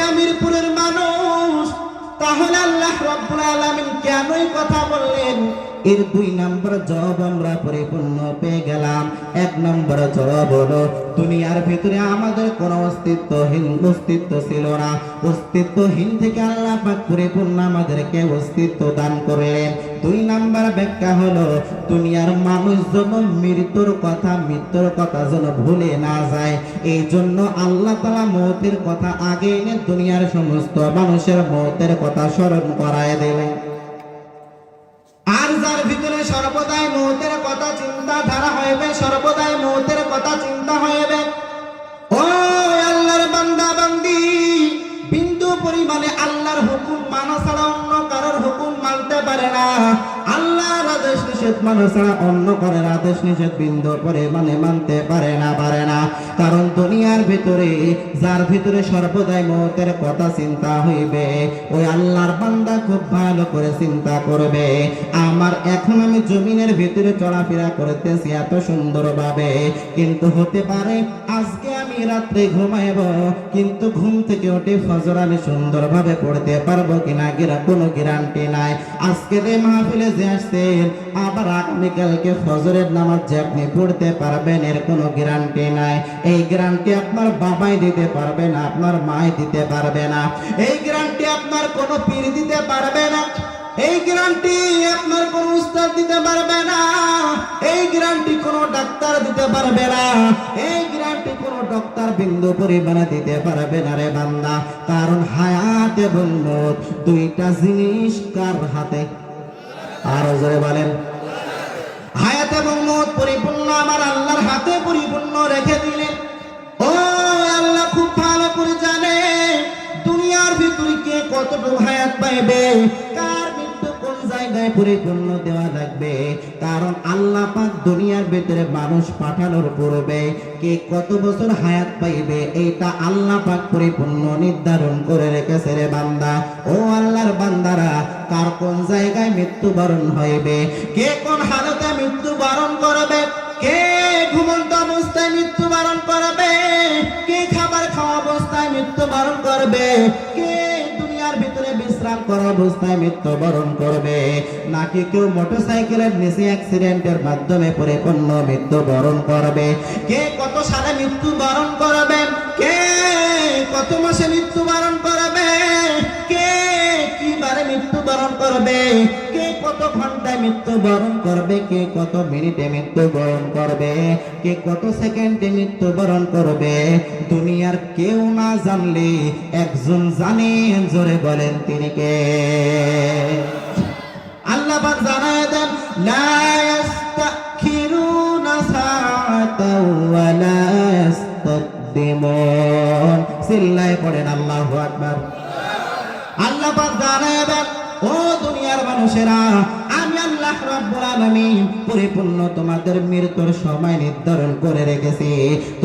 Media মিরপুরের মানুষ, তাহলে আল্লাহ রাব্বুল আলামিন কেনই কথা বললেন? এর 2 নম্বর জবাব আমরা পরিপূর্ণ পেয়ে গেলাম। 1 নম্বর জবাব হলো দুনিয়ার ভিতরে আমাদের কোনো অস্তিত্ব ছিল না। অস্তিত্বহীন থেকে আল্লাহ পাক পরিপূর্ণ আমাদেরকে অস্তিত্ব দান করলেন। 2 নম্বর ব্যাখ্যা হলো দুনিয়ার মানুষ যেন মৃত্যুর কথা যেন ভুলে না যায়, এই জন্য আল্লাহ তাআলা মওতের কথা আগে এনে দুনিয়ার সমস্ত মানুষের মওতের কথা স্মরণ করায় দিলেন। আর যার ভিতরে সর্বদাই মওতের কথা চিন্তাধারা হইবে, সর্বদাই মওতের কথা চিন্তা হইবে, ও আল্লাহর বান্দা বান্দি, বিন্দু পরিমাণে আল্লাহর হুকুম মানা ছাড়া অন্য কারোর হুকুম মানতে পারে না। আল্লাহর আদেশ নিষেধ মানা ছাড়া অন্য কারোর আদেশ নিষেধ বিন্দু পরিমাণে মানতে পারে না। কারণ দুনিয়ার ভিতরে যার ভিতরে সর্বদাই মওতের কথা চিন্তা হইবে, ওই আল্লাহর বান্দা খুব ভালো করে চিন্তা করবে, আমার এখন আমি জমিনের ভিতরে চলাফেরা করতেছি এত সুন্দরভাবে, কিন্তু হতে পারে আজকে আমি রাত্রে ঘুমাইব, কিন্তু ঘুম থেকে উঠে ফজর আমি সুন্দরভাবে পড়তে পারবো কিনা কোনো গ্যারান্টি নাই। আজকে এই মাহফিলে যে আসছেন, আবার আগামীকালকে ফজরের নামাজ যে আপনি পড়তে পারবেন এর কোনো গ্যারান্টি নাই। এই গ্যারান্টি আপনার বাবাই দিতে পারবে না, আপনার মাই দিতে পারবে না, এই গ্যারান্টি আপনার কোনো পীর দিতে পারবে না, এই গ্যারান্টি আপনার কোন উস্তাদ দিতে পারবে না, এই গ্যারান্টি কোন ডাক্তার দিতে পারবে না, এই গ্যারান্টি কোন ডক্টর বিন্দু পরিমাণে দিতে পারবে না রে বান্দা। কারণ হায়াত এবং মওত 2টা জিনিস কার হাতে? আর জোরে বলেন, হায়াত এবং মওত পরিপূর্ণ আমার আল্লাহর হাতে পরিপূর্ণ রেখে দিলেন। ও আল্লাহ খুব ভালো করে জানে দুনিয়ার ভিতরে কে কতটুকু হায়াত পাইবে, কার মৃত্যু কোন জায়গায় পরিপূর্ণ দেওয়া লাগবে। কারণ আল্লাহ পাক দুনিয়ার ভিতরে মানুষ পাঠানোর পূর্বে কে কত বছর হায়াত পাইবে এটা আল্লাহ পাক পরিপূর্ণ নির্ধারণ করে রেখেছে রে বান্দা। ও আল্লাহর বান্দারা, কার কোন জায়গায় মৃত্যুবরণ হইবে, কে কোন হালতে মৃত্যুবরণ করবে, কে ঘুমন্ত অবস্থায় মৃত্যুবরণ করবে, কে খাবার খাওয়া অবস্থায় মৃত্যুবরণ করবে, কে দুনিয়ার ভিতরে বিশ্রাম করা অবস্থায় মৃত্যুবরণ করবে, নাকি কেউ মোটরসাইকেলের নিচে অ্যাক্সিডেন্টের মাধ্যমে পরিপূর্ণ মৃত্যুবরণ করবে, কে কত সালে মৃত্যুবরণ করবে, কে কত মাসে মৃত্যুবরণ করবে, কে কিবারে মৃত্যুবরণ করবে, কে কত ঘন্টায় মৃত্যুবরণ করবে, কে কত মিনিটে মৃত্যুবরণ করবে, কে কত সেকেন্ডে মৃত্যুবরণ করবে, দুনিয়ার কেউ না জানলে একজন জানেন, জোরে বলেন তিনি কে? আল্লাহ পাক জানায় দেন, লা ইস্তাখিরুনা সাআতাও ওয়া লা ইস্তাকদিমুন। চিল্লায়ে পড়েন আল্লাহু আকবার। আল্লাহ পাক জানায় দেন, ও দুনিয়ার মানুষেরা, আমি আল্লাহ রাব্বুল আলামিন পরিপূর্ণ তোমাদের মৃত্যুর সময় নির্ধারণ করে রেখেছি।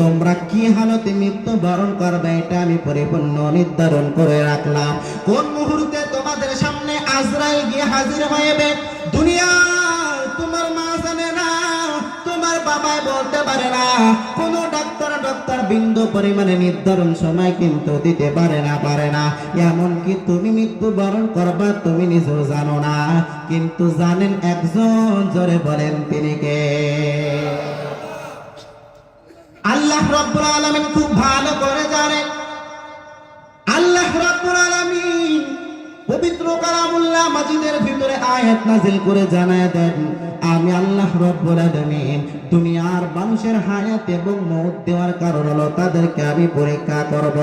তোমরা কি হালতে মৃত্যুবরণ করবে এটা আমি পরিপূর্ণ নির্ধারণ করে রাখলাম। কোন মুহূর্তে তোমাদের সামনে আজরাইল গিয়ে হাজির হইবে দুনিয়া তোমার মা জানে না, তোমার বাবাই বলতে পারে না, কোন ডাক্তার বিন্দু পরিমাণে নির্ধারণ সময় কিন্তু দিতে পারে না। এমনকি তুমি মৃত্যুবরণ করবা তুমি নিজেও জানো না, কিন্তু জানেন একজন, জোরে বলেন তিনি কে? আল্লাহ রাব্বুল আলামিন খুব ভালো করে জানেন। আল্লাহ রাব্বুল আলামিন পবিত্র কালামুল্লাহ মাজিদের ভিতরে আয়াত নাযিল করে জানায় দেন, আমি আল্লাহ রাব্বুল আলামিন দুনিয়ার মানুষের হায়াত এবং মওত দেওয়ার কারণ হলো তাদেরকে আমি পরীক্ষা করব।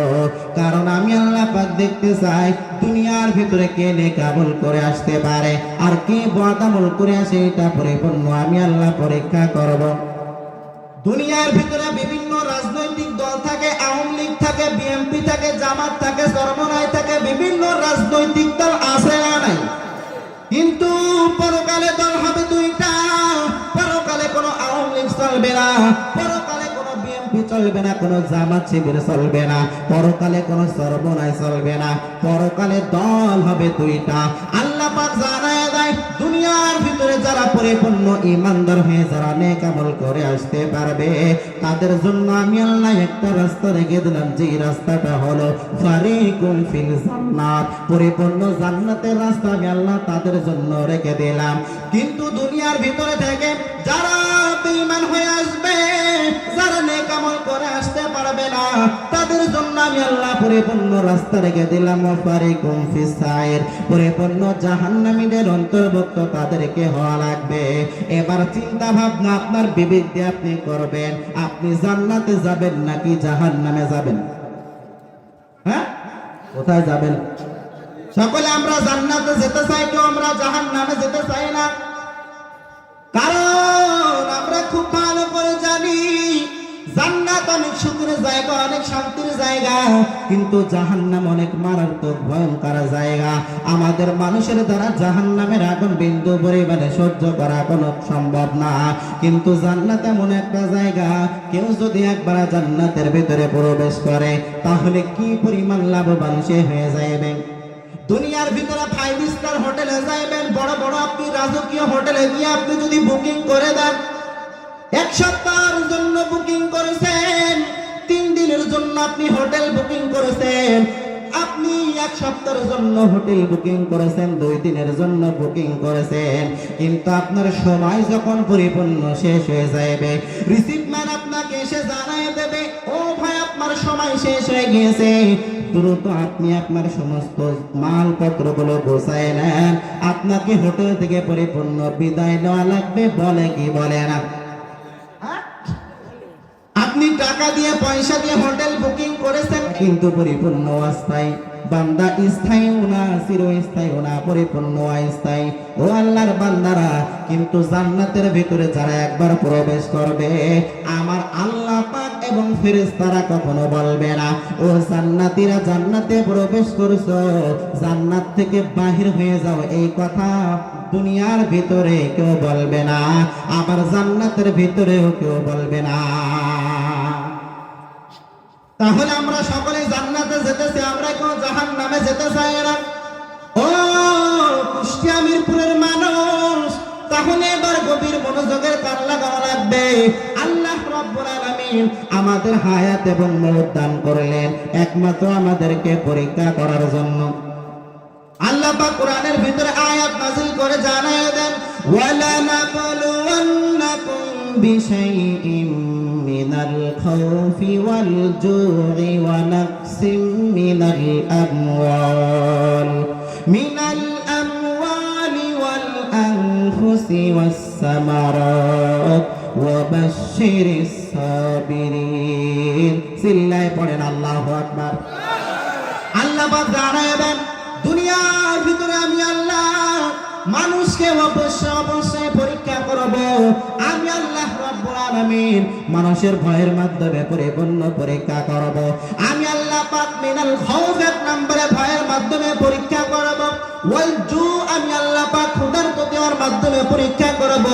কারণ আমি আল্লাহ পাক দেখতে চাই দুনিয়ার ভিতরে কে নেক আমল করে আসতে পারে আর কে বদ আমল করে আসে, এটা পরিপূর্ণ আমি আল্লাহ পরীক্ষা করব। দুনিয়ার ভিতরে বিভিন্ন রাজনৈতিক দল থাকে, আওয়ামী লীগ থাকে, বিএনপি থাকে, জামাত থাকে, চরমনাই থাকে, বিভিন্ন রাজনৈতিক দল আছে না নাই? কিন্তু পরকালে দল হবে 2টা। পরকালে কোনো আওয়ামী লীগ চলবে না, পরকালে কোনো বিএনপি চলবে না, কোনো জামাত শিবির চলবে না, পরকালে কোনো চরমনাই চলবে না, পরকালে দল হবে 2টা। আল্লাহ পাক জানায় দেয় দুনিয়ার ভিতরে যারা পরিপূর্ণ ঈমানদার হয়ে যারা নেক আমল করে আসতে পারবে তাদের জন্য আমি আল্লাহ একটা রাস্তা রেখে দিলাম, যে রাস্তাটা হলো ফারিকুন ফিল জান্নাত, পরিপূর্ণ জান্নাতের রাস্তা আমি আল্লাহ তাদের জন্য রেখে দিলাম। কিন্তু দুনিয়ার ভিতরে থেকে যারা বেঈমান হয়ে আসবে, যারা নেক আমল করে আসতে পারবে না, তাদের জন্য আমি আল্লাহ পরিপূর্ণ রাস্তা রেখে দিলাম ফারিকুন ফিস সাইর, পরিপূর্ণ জাহান্নামীদের অন্তর্ভুক্ত তাদেরকে হওয়া লাগবে। এবার চিন্তা ভাবনা আপনার বিবেক দিয়ে আপনি করবেন, আপনি জান্নাতে যাবেন নাকি জাহান্নামে যাবেন? হ্যাঁ, কোথায় যাবেন? সকলে আমরা জান্নাতে যেতে চাই, কেউ আমরা জাহান্নামে যেতে চাই না। কারণ আমরা খুব ভালো করে জানি জান্নাত অনেক সুখের জায়গা, অনেক শান্তির জায়গা, কিন্তু জাহান্নাম অনেক মারাত্মক ভয়ঙ্কর জায়গা। আমাদের মানুষের দ্বারা জাহান্নামের আগুন বিন্দু পরিমাণে সহ্য করা কোনো সম্ভব না, কিন্তু জান্নাত এমন একটা জায়গা, কেউ যদি একবার জান্নাতের ভিতরে প্রবেশ করে তাহলে কি পরিমাণ লাভবান সে হয়ে যাবে। দুনিয়ার ভিতরে 5 স্টার হোটেলে যাইবেন, বড় বড় আপনি রাজকীয় হোটেলে গিয়ে আপনি যদি বুকিং করে দেন, এক সপ্তাহের জন্য বুকিং করেছেন, 3 দিনের জন্য আপনি হোটেল বুকিং করেছেন, আপনি এক সপ্তাহের জন্য হোটেল বুকিং করেছেন, 2 দিনের জন্য বুকিং করেছেন, কিন্তু আপনার সময় যখন পরিপূর্ণ শেষ হয়ে যাবে, রিসিভম্যান আপনাকে এসে জানায় দেবে, ও ভাই আপনার সময় শেষ হয়ে গিয়েছে, দ্রুত আপনি আপনার সমস্ত মালপত্রগুলো গোছায় নেন, আপনাকে হোটেল থেকে পরিপূর্ণ বিদায় নেওয়া লাগবে। বলে কি বলে না? আপনি টাকা দিয়ে পয়সা দিয়ে হোটেল বুকিং করেছেন, কিন্তু পরিপূর্ণ অস্থায়ী বান্দা, স্থায়ী না চিরস্থায়ী না, পরিপূর্ণ অস্থায়ী। ও আল্লাহর বান্দারা, কিন্তু জান্নাতের ভিতরে যারা একবার প্রবেশ করবে, আমার আল্লাহ পাক এবং ফেরেশতারা কখনো বলবে না ও জান্নাতীরা জান্নাতে প্রবেশ করছো, জান্নাত থেকে বাহির হয়ে যাও, এই কথা দুনিয়ার ভিতরে কেউ বলবে না, আবার জান্নাতের ভিতরেও কেউ বলবে না। তাহলে আমরা সকলে জান্নাতে যেতেছি, আমরা কেউ জাহান্নামে যেতে চাই না। ও কুষ্টিয়া মিরপুরের মানুষ, তাহলে এবার গভীর মনোযোগের কান লাগানো লাগবে। আল্লাহ রাব্বুল আলামিন আমাদের হায়াত এবং মওত দান করলেন একমাত্র আমাদেরকে পরীক্ষা করার জন্য। আল্লাহ পাক কোরআনের ভিতরে আয়াত নাযিল করে জানায় দেন, ওয়ালা নাবলুওয়ান্নাকুম বিশাইইম মিনাল খাউফি ওয়াল জু'i ওয়া নাকসিম মিনাল আমওয়ালি ওয়াল আনফুসি ওয়াস সামারাত ওয়া বাশশিরিস সাবিরিন। চিল্লায়ে পড়েন আল্লাহু আকবার। আল্লাহ পাক জানায় দেন, দুনিয়ার ভিতরে আমি আল্লাহ মানুষকে অবশ্যই পরীক্ষা করব। আমি আল্লাহ রাব্বুল আলামিন মানুষের ভয়ের মাধ্যমে পরিপূর্ণ পরীক্ষা করব। আমি আল্লাহ পাক মিনাল খাউফ 1 নম্বরে ভয়ের মাধ্যমে পরীক্ষা করব, ওয়াল জু আমি আল্লাহ পাক ক্ষুধার্ত দেওয়ার মাধ্যমে পরীক্ষা করব,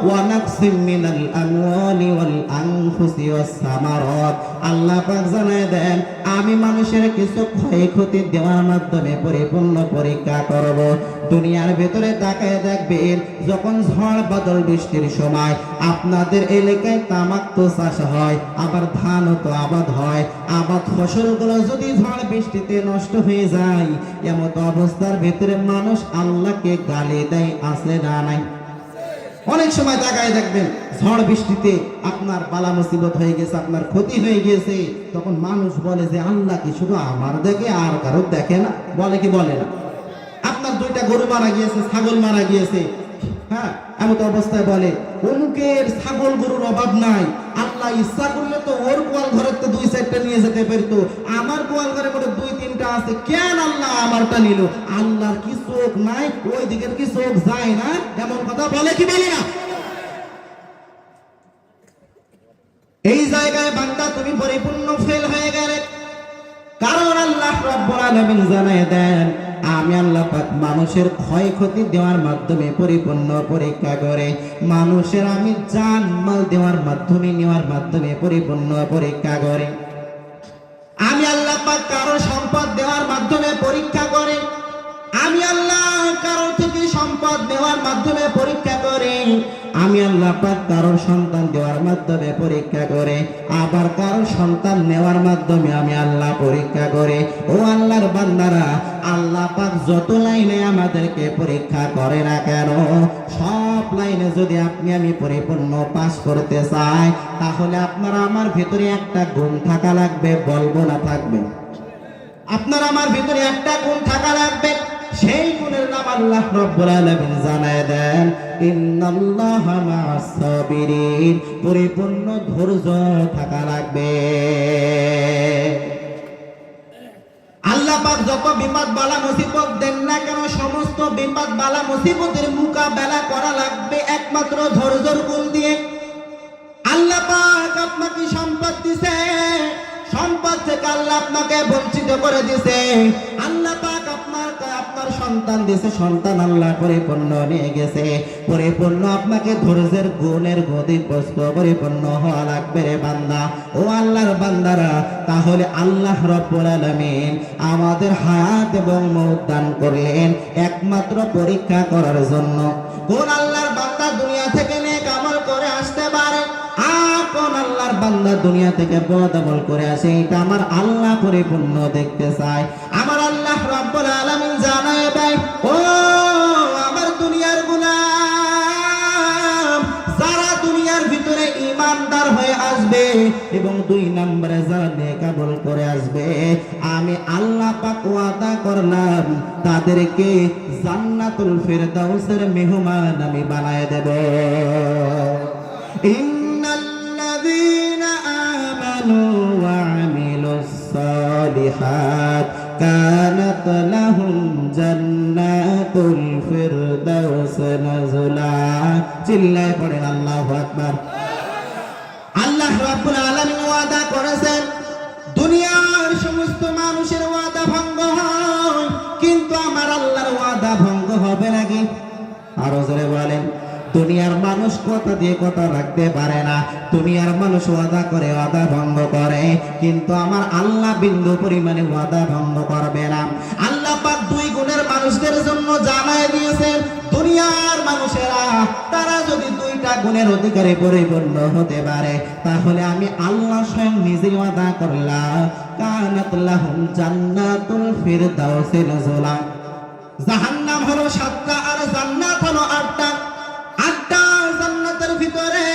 ওয়া নাকসিম মিনাল আমওয়ালি ওয়াল আনফুসি ওয়াস সামারাত। আল্লাহ পাক জানায় দেন, আমি মানুষের কিছু ক্ষয়ক্ষতি দেওয়ার মাধ্যমে পরিপূর্ণ পরীক্ষা করব। দুনিয়ার ভিতরে তাকায় দেখবেন, যখন ঝড় বাদল বৃষ্টির সময় আপনাদের এলাকায় তামাক তো চাষ হয়, আবার ধানও তো আবাদ হয়, আবাদ ফসলগুলো যদি ঝড় বৃষ্টিতে নষ্ট হয়ে যায়, এমন অবস্থার ভিতরে মানুষ আল্লাহকে গালি দেয়, আছে না নাই? অনেক সময় তাকায় দেখবেন ঝড় বৃষ্টিতে আপনার বালা মুসিবত হয়ে গেছে, আপনার ক্ষতি হয়ে গেছে, তখন মানুষ বলে যে আল্লাহ কি শুধু আমার দেখে আর কারোর দেখে না? বলে কি বলে না? আপনার 2টা গরু মারা গিয়েছে, ছাগল মারা গিয়েছে, হ্যাঁ, এমন অবস্থায় বলে অমুকের ছাগল গরুর অভাব নাই, আল্লাহ ইচ্ছা করলে তো ওর গোয়াল ঘরের তো 2-4টা নিয়ে যেতে পারতো, আমার গোয়াল ঘরে মনে 2-3টা আছে, কেন আল্লাহ আমারটা নিল? আল্লাহর কি চোখ নাই? ওই দিকের কি চোখ যায় না? এমন কথা বলে কি বলে না? এই জায়গায় বান্দা তুমি পরিপূর্ণ ফেল হয়ে গেলে, কারণ আল্লাহ রাব্বুল আলামিন জানায় দেন, আমি আল্লাহ পাক মানুষের ক্ষয়ক্ষতি দেওয়ার মাধ্যমে পরিপূর্ণ পরীক্ষা করে, মানুষের আমি জান মাল দেওয়ার মাধ্যমে নেওয়ার মাধ্যমে পরিপূর্ণ পরীক্ষা করে। আমি আল্লাহ পাক কারো সম্পদ দেওয়ার মাধ্যমে পরীক্ষা করে। আমি আল্লাহ কারোর থেকে সম্পদ নেওয়ার মাধ্যমে পরীক্ষা করে, আমি আল্লাহ পাক কারোর সন্তান দেওয়ার মাধ্যমে পরীক্ষা করে, আবার কারোর সন্তান নেওয়ার মাধ্যমে আমি আল্লাহ পরীক্ষা করে। ও আল্লাহর বান্দারা, আল্লাহ পাক যত লাইনে আমাদেরকে পরীক্ষা করে না কেন, সব লাইনে যদি আপনি আমি পরিপূর্ণ পাস করতে চাই, তাহলে আপনারা আমার ভিতরে একটা গুণ থাকা লাগবে। বলবো না থাকবে? আপনার আমার ভিতরে একটা গুণ থাকা লাগবে। সেই গুণের নাম আল্লাহ রাব্বুল আলামিন জানায় দেন, ইন্নাল্লাহা মা'আস সাবিরিন। পরিপূর্ণ ধৈর্য থাকা লাগবে। আল্লাহ পাক যত বিপদ বালা মুসিবত দেন না কেন, সমস্ত বিপদ বালা মুসিবতের মোকাবেলা করা লাগবে একমাত্র ধৈর্যের গুণ দিয়ে। আল্লাহ পাক আপনাকে সম্পদ দিয়েছে, সম্পদ থেকে আল্লাহ আপনাকে বঞ্চিত করে দিয়েছে। আল্লাহ পাক আপনার সন্তান দিয়েছে, সন্তান আল্লাহ পরিপূর্ণ নিয়ে গেছে। পরিপূর্ণ আপনাকে ধৈর্যের গুণের গতিগ্রস্ত পরিপূর্ণ হওয়া লাগবে রে বান্দা। ও আল্লাহর বান্দারা, তাহলে আল্লাহ রাব্বুল আলামিন আমাদের হায়াত এবং মওত দান করলেন একমাত্র পরীক্ষা করার জন্য। কোন আল্লাহর বান্দা দুনিয়া থেকে নেক আমল করে আসতে পারে, আর কোন আল্লাহর বান্দা দুনিয়া থেকে বদ আমল করে আসে, এটা আমার আল্লাহ পরিপূর্ণ দেখতে চায়। আমার আল্লাহ রাব্বুল আলামিন জানায় দেয়, ও আমার দুনিয়ার গোলাম, যারা দুনিয়ার ভিতরে ঈমানদার হয়ে আসবে এবং 2 নম্বরে যারা নেক আমল করে আসবে, আমি আল্লাহ পাক ওয়াদা করলাম তাদেরকে জান্নাতুল ফিরদাউসের মেহমান আমি বানায় দেব। ইন্নাল্লাযীনা আমানু ওয়া আমিলুস সালিহাত কানাত লাহুম জান্নাতুল ফিরদাউস নুজুলা। চিল্লায় পড়েন আল্লাহু আকবার। আল্লাহ রাব্বুল আলামিন ওয়াদা করেছেন, দুনিয়ার সমস্ত মানুষের ওয়াদা ভঙ্গ হয়, কিন্তু আমার আল্লাহর ওয়াদা ভঙ্গ হবে নাকি? আরো জোরে বলেন। দুনিয়ার মানুষ কথা দিয়ে কথা রাখতে পারে না, দুনিয়ার মানুষ ওয়াদা করে ওয়াদা ভঙ্গ করে, কিন্তু আমার আল্লাহ বিন্দু পরিমাণে ওয়াদা ভঙ্গ করবে না। আল্লাহ পাক 2 গুণের মানুষদের জন্য জানায় দিয়েছেন, দুনিয়ার মানুষেরা তারা যদি 2টা গুণের অধিকারী পরিপূর্ণ হতে পারে, তাহলে আমি আল্লাহ স্বয়ং নিজে ওয়াদা করলাম, কানাত লাহুম জান্নাতুল ফিরদাউসি নুজুলা। জাহান্নাম হলো 7টা আর জান্নাত হলো 8টা। 8টা জান্নাতের ভিতরে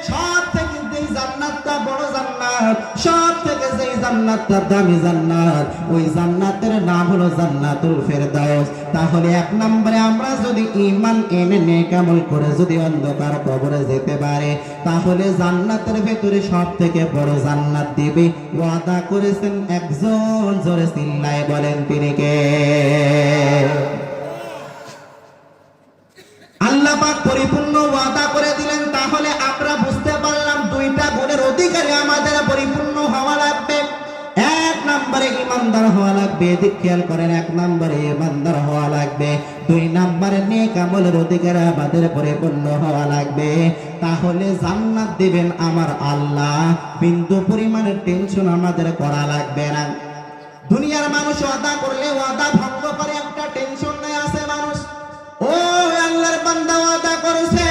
সব থেকে যেই জান্নাতটা বড় জান্নাত, সব থেকে যেই জান্নাতটা দামি জান্নাত, ওই জান্নাতের নাম হলো জান্নাতুল ফিরদাউস। তাহলে 1 নম্বরে আমরা যদি ঈমান এনে নেক আমল করে যদি অন্ধকার কবরে যেতে পারে, তাহলে জান্নাতের ভিতরে সব থেকে বড় জান্নাত দিবে। ওয়াদা করেছেন একজন, জোরে চিল্লায় বলেন তিনি কে? আল্লাহ পাক পরিপূর্ণ ওয়াদা করে দিলেন। তাহলে আমরা বুঝতে পারলাম 2টা গুণের অধিকারী আমাদের পরিপূর্ণ হওয়া লাগবে। 1 নম্বরে ঈমানদার হওয়া লাগবে। এদিক খেয়াল করেন, 1 নম্বরে ঈমানদার হওয়া লাগবে। 2 নম্বরে নেক আমলের অধিকারী আমাদের পরিপূর্ণ হওয়া লাগবে। তাহলে জান্নাত দিবেন আমার আল্লাহ, বিন্দু পরিমাণের টেনশন আমাদের করা লাগবে না। দুনিয়ার মানুষ ওয়াদা করলে ওয়াদা ভঙ্গ করে, একটা টেনশন নেই আছে মানুষ। ও আল্লাহর বান্দা ওয়াদা করেছে,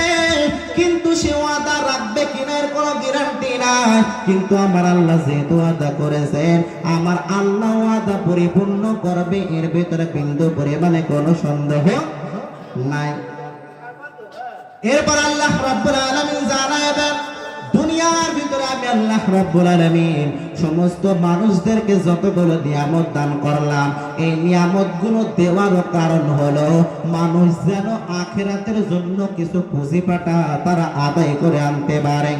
কিন্তু সে ওয়াদা রাখবে কিনা এর কোনো গ্যারান্টি নাই। কিন্তু আমার আল্লাহ যেহেতু ওয়াদা করেছেন, আমার আল্লাহ ওয়াদা পরিপূর্ণ করবে, এর ভিতরে বিন্দু পরিমাণে কোনো সন্দেহ নাই। এরপর আল্লাহ রাব্বুল আলামিন জানায় দেন, দুনিয়ার ভিতরে আমি আল্লাহ রাব্বুল আলামিন সমস্ত মানুষদেরকে যতগুলো নিয়ামত দান করলাম, এই নিয়ামতগুলো দেওয়ার কারণ হলো মানুষ যেন আখিরাতের জন্য কিছু পুঁজি পাটা তারা আদায় করে আনতে পারে।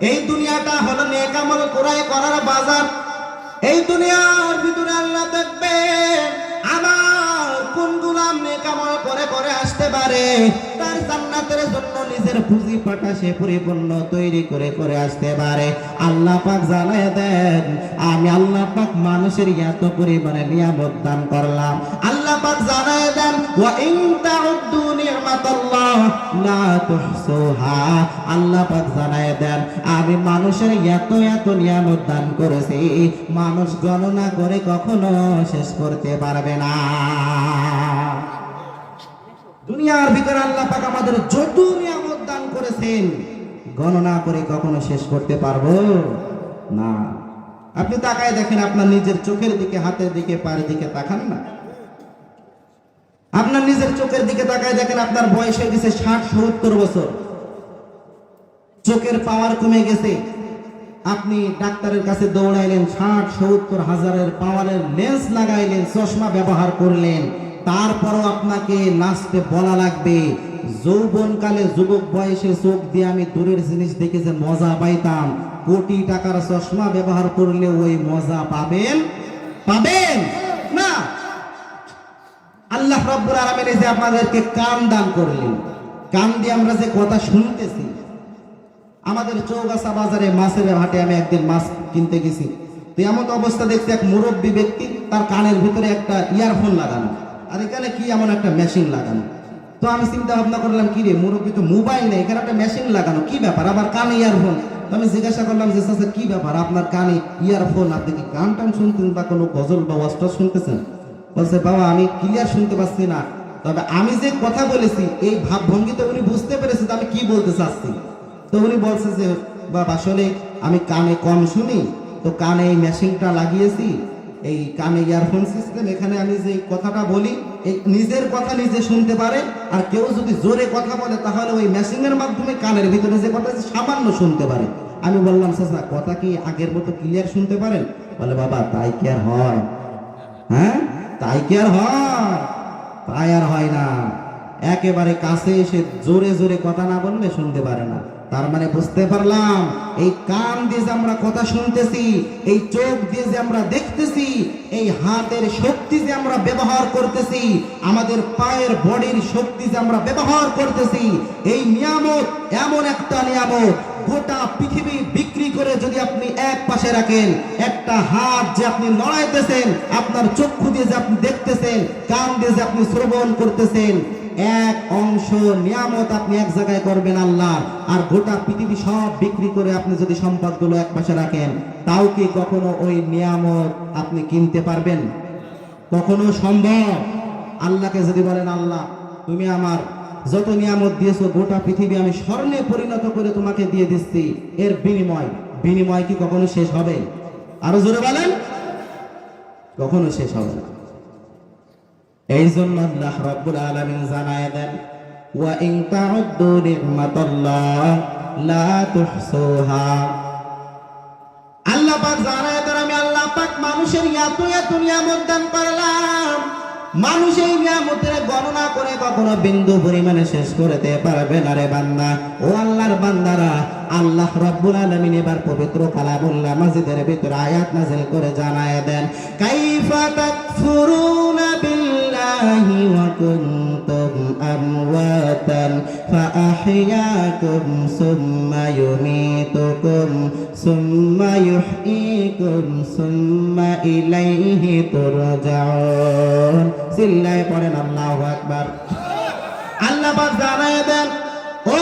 এই দুনিয়াটা হলো নেক আমল করার বাজার। এই দুনিয়ার ভিতরে আল্লাহ দেখবে আমার কোন গোলাম নেক আমল করে আসতে পারে, তার জান্নাতের জন্য নিজের পুঁজি পাটা সে পরিপূর্ণ তৈরি করে আসতে পারে। আল্লাহ পাক জানায় দেন, আমি আল্লাহ পাক মানুষের এত পরিমাণে নিয়ামত দান করলাম। আল্লাহ পাক জানায় দেন, ওয়া ইন তাউদ্দু নি'মাতাল্লাহ লা তুহসুহা। আল্লাহ পাক জানায় দেন, আমি মানুষের এত নিয়ামত দান করেছি, মানুষ গণনা করে কখনো শেষ করতে পারবে না। দুনিয়ার ভিতরে আল্লাহ পাক আমাদের যত নিয়ামত দান করেছেন গণনা করে কখনো শেষ করতে পারবো না। আপনি তাকায় দেখেন, আপনার নিজের চোখের দিকে, হাতের দিকে, পায়ের দিকে তাকান না। আপনার নিজের চোখের দিকে তাকায় দেখেন, আপনার বয়স হয়ে গেছে 60-70 বছর, চোখের পাওয়ার কমে গেছে। আপনি ডাক্তারের কাছে দৌড়াইলেন, 60-70 হাজারের পাওয়ারের লেন্স লাগাইলেন, চশমা ব্যবহার করলেন, তারপরও আপনাকে লাস্টে বলা লাগবে যৌবনকালে যুবক বয়সে চোখ দিয়ে আমি দূরের জিনিস দেখে যে মজা পাইতাম, কোটি টাকার চশমা ব্যবহার করলে ওই মজা পাবেন না। আল্লাহ রাব্বুল আলামিন যে আপনাদেরকে কান দান করলেন, কান দিয়ে আমরা যে কথা শুনতেছি। আমাদের চৌগাছা বাজারে মাছের হাটে আমি একদিন মাছ কিনতে গেছি, তো এমন অবস্থা দেখছি এক মুরব্বী ব্যক্তি, তার কানের ভিতরে একটা ইয়ারফোন লাগানো, আর এখানে কি এমন একটা মেশিন লাগানো। তো আমি চিন্তা ভাবনা করলাম, কি রে মুরব্বী তো মোবাইল নেই, এখানে একটা মেশিন লাগানো, কি ব্যাপার, আবার কানে ইয়ারফোন। তো আমি জিজ্ঞাসা করলাম যে চাচা কি ব্যাপার, আপনার কানে ইয়ারফোন, আপনি কি গান টান শুনতেন বা কোনো গজল বা ওয়াজ শুনতেছেন? বলছে বাবা আমি ক্লিয়ার শুনতে পাচ্ছি না, তবে আমি যে কথা বলেছি এই ভাবভঙ্গিতে উনি বুঝতে পেরেছে আমি কি বলতে চাচ্ছি। তো উনি বলছে যে বাবা আসলে আমি কানে কম শুনি, তো কানে এই মেশিনটা লাগিয়েছি, এই কানে ইয়ারফোন সিস্টেম, এখানে আমি যে কথাটা বলি এই নিজের কথা নিজে শুনতে পারে, আর কেউ যদি জোরে কথা বলে তাহলে ওই মেশিনের মাধ্যমে কানের ভিতরে যে কথা সামান্য শুনতে পারে। আমি বললাম চাচা কথা কি আগের মতো ক্লিয়ার শুনতে পারেন? বলে বাবা তাই কি আর হয়? হ্যাঁ তাই কি আর হয়? তাই আর হয় না। একেবারে কাছে এসে জোরে জোরে কথা না বললে শুনতে পারে না। তার মানে বুঝতে পারলাম এই কান দিয়ে যে আমরা কথা শুনতেছি, এই চোখ দিয়ে যে আমরা দেখতেছি, এই হাতের শক্তি যে আমরা ব্যবহার করতেছি, আমাদের পায়ের বডির শক্তি যে আমরা ব্যবহার করতেছি, এই নিয়ামত এমন একটা নিয়ামত গোটা পৃথিবী বিক্রি করে যদি আপনি এক পাশে রাখেন, একটা হাত যে আপনি লড়াইতেছেন, আপনার চক্ষু দিয়ে যে আপনি দেখতেছেন, কান দিয়ে যে আপনি শ্রবণ করতেছেন, এক অংশ নিয়ামত আপনি এক জায়গায় করবেন আল্লাহ, আর গোটা পৃথিবী সব বিক্রি করে আপনি যদি সম্পদগুলো এক পাশে রাখেন, তাও কি কখনো ওই নিয়ামত আপনি কিনতে পারবেন? কখনো সম্ভব? আল্লাহকে যদি বলেন আল্লাহ তুমি আমার যত নিয়ামত দিয়েছো গোটা পৃথিবী আমি স্বর্ণে পরিণত করে তোমাকে দিয়ে দিচ্ছি, এর বিনিময় কি কখনো শেষ হবে? আরো জোরে বলেন, কখনো শেষ হবে না। এই জন্য আল্লাহ রাব্বুল আলামিন জানায় দেন ওয়া ইন তাউদ্দু নি'মাতাল্লাহ লা তুহসুহা। আল্লাহ পাক জানায় দেন আমি আল্লাহ পাক মানুষের এত নিয়ামত দান করলাম, মানুষ এই নিয়ামতের গণনা করে কখনো বিন্দু পরিমাণে শেষ করতে পারবে না রে বান্দা। ও আল্লাহর বান্দারা, আল্লাহ রাব্বুল আলামিন এবার পবিত্র কালামুল্লাহ মাজিদের ভিতরে আয়াত নাযিল করে জানায় দেন কাইফা তাকফুরুনা বিল্লাহি ওয়া কুনতুম আমওয়াতান ফাআহইয়াকুম সুম্মা ইউমীতুকুম সুম্মা ইউহয়ীকুম সুম্মা ইলাইহি তুরজাউন। চিল্লায়ে পড়েন আল্লাহু আকবার। আল্লাহ পাক জানায় দেন ও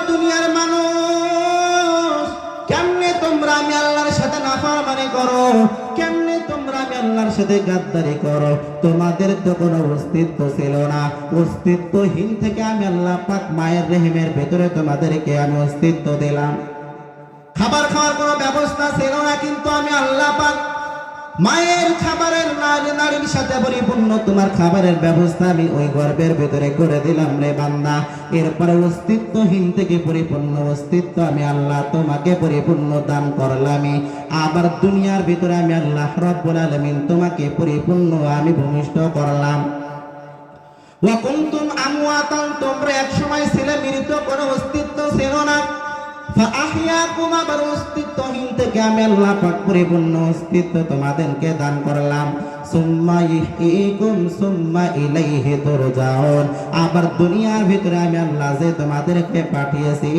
দুনিয়ার মানুষ, কেমনে তোমরা আমি আল্লাহর সাথে নাফরমানি করো, কেমনে তোমরা আমি আল্লাহর সাথে গাদ্দারি করো? তোমাদের তো কোনো অস্তিত্ব ছিল না, অস্তিত্বহীন থেকে আমি আল্লাহ পাক মায়ের রেহেমের ভেতরে তোমাদেরকে আমি অস্তিত্ব দিলাম। খাবার খাওয়ার কোনো ব্যবস্থা ছিল না, কিন্তু আমি আল্লাহ পাক মায়ের খাবারের নারীর সাথে পরিপূর্ণ তোমার খাবারের ব্যবস্থা আমি ওই গর্ভের ভেতরে করে দিলাম রে বান্দা। এরপরে অস্তিত্বহীন থেকে পরিপূর্ণ অস্তিত্ব আমি আল্লাহ তোমাকে পরিপূর্ণ দান করলাম। আবার দুনিয়ার ভিতরে আমি আল্লাহ রাব্বুল আলামিন তোমাকে পরিপূর্ণ আমি ভূমিষ্ঠ করলাম। ওয়া কুনতুম আমওয়াতান, তোমরা এক সময় ছিলে মৃত, কোনো অস্তিত্ব ছিল না। ফাআহইয়াকুম, আবার অস্তিত্বহীন থেকে আমি আল্লাহ পাক পরিপূর্ণ অস্তিত্ব তোমাদেরকে দান করলাম। সুম্মা ইহয়ীকুম সুম্মা ইলাইহি তুরজাউন, আবার দুনিয়ার ভিতরে আমি আল্লাহ যে তোমাদেরকে পাঠিয়েছি,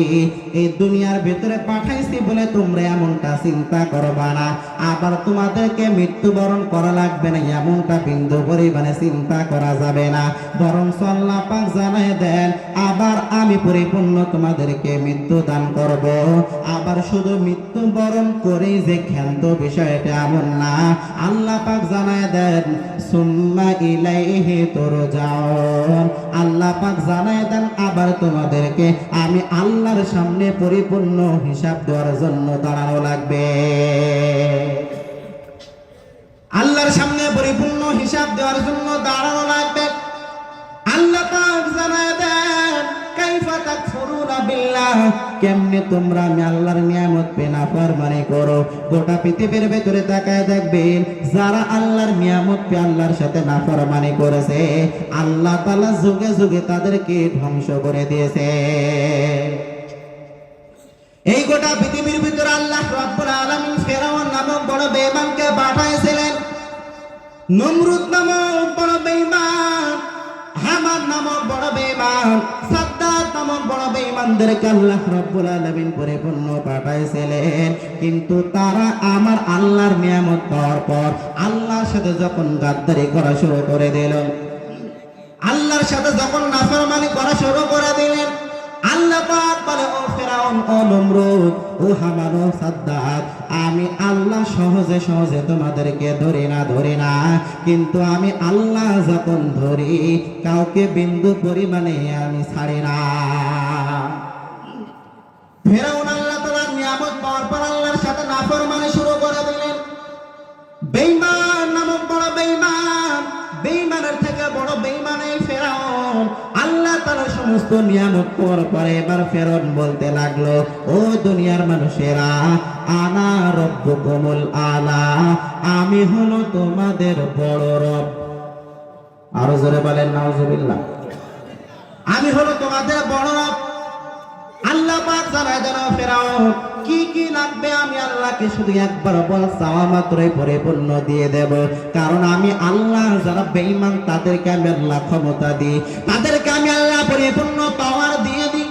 এই দুনিয়ার ভিতরে পাঠাইছি বলে তোমরা এমনটা চিন্তা করবা না, আবার তোমাদেরকে মৃত্যুবরণ করা লাগবে না এমনটা বিন্দু পরিমাণে চিন্তা করা যাবে না। বরং আল্লাহ পাক জানায় দেন আবার আমি পরিপূর্ণ তোমাদেরকে মৃত্যু দান করব। আবার শুধু মৃত্যুবরণ করেই যে ক্ষান্ত বিষয়টা এমন না, আল্লাহ পাক জানায় দেন সুম্মা ইলাইহি তুরজাউন, আল্লাহ পাক জানায় দেন আবার তোমাদেরকে আমি আল্লাহর সামনে পরিপূর্ণ হিসাব দেওয়ার জন্য দাঁড়ানো লাগবে। আল্লাহর সামনে পরিপূর্ণ হিসাব দেওয়ার জন্য দাঁড়ানো লাগবে। আল্লাহ পাক জানায় দেন কাইফা তাকফুরুনা বিল্লাহ, কেমনে তোমরা আমি আল্লাহর নিয়ামত পে নাফরমানি করো। গোটা পৃথিবীর ভেতরে তাকায় দেখবেন যারা আল্লাহর নিয়ামত পে আল্লাহর সাথে নাফরমানি করেছে আল্লাহ তাআলা যুগে যুগে তাদেরকে ধ্বংস করে দিয়েছে। এই গোটা পৃথিবীর ভিতরে আল্লাহ রাব্বুল আলামিন ফেরাউন নামক বড় বেঈমানকে পাঠাইছিলেন। নমরুদ নামক বড় বেঈমান, হামান নামক বড় বেঈমান, সাদ্দাত নামক বড় বেঈমানদেরকে আল্লাহ রাব্বুল আলামিন পরিপূর্ণ পাঠাইছিলেন। কিন্তু তারা আমার আল্লাহর নিয়ামত পাওয়ার পর আল্লাহর সাথে যখন গাদ্দারি করা শুরু করে দিল, আল্লাহর সাথে যখন নাফরমানি করা শুরু করে দিলেন, আল্লাহ পাক বলে ও ফেরাউন, ও নমরুদ, ও হামান, ও সাদ্দাত, আমি আল্লাহ সহজে সহজে তোমাদেরকে ধরি না, কিন্তু আমি আল্লাহ যখন ধরি কাউকে বিন্দু পরিমাণে আমি ছাড়ি না। ফেরাউন আল্লাহ তাআলার নিয়ামত পাওয়ার পর আল্লাহর সাথে নাফরমানি শুরু করে দিলেন। বেঈমান নামক বড় বেঈমান, বেঈমানের থেকে বড় বেঈমান এই ফেরাউন। আল্লাহ তাআলার সমস্ত নিয়ামত পাওয়ার পরে এবার ফেরাউন বলতে লাগলো, ও দুনিয়ার মানুষেরা, আনা রব্বুকুমুল আলা, আমি হলো তোমাদের বড় রব। আরো জোরে বলেন নাউজুবিল্লাহ। আমি হলো তোমাদের বড় রব। আল্লাহ পাক জানায় দেন ফেরাউন কি কি লাগবে আমি আল্লাহকে শুধু একবার বল, চাওয়া মাত্রই পরিপূর্ণ দিয়ে দেব। কারণ আমি আল্লাহ, যারা বেঈমান তাদেরকে আমি আল্লাহ ক্ষমতা দিই, তাদেরকে আমি আল্লাহ পরিপূর্ণ পাওয়ার দিয়ে দিই।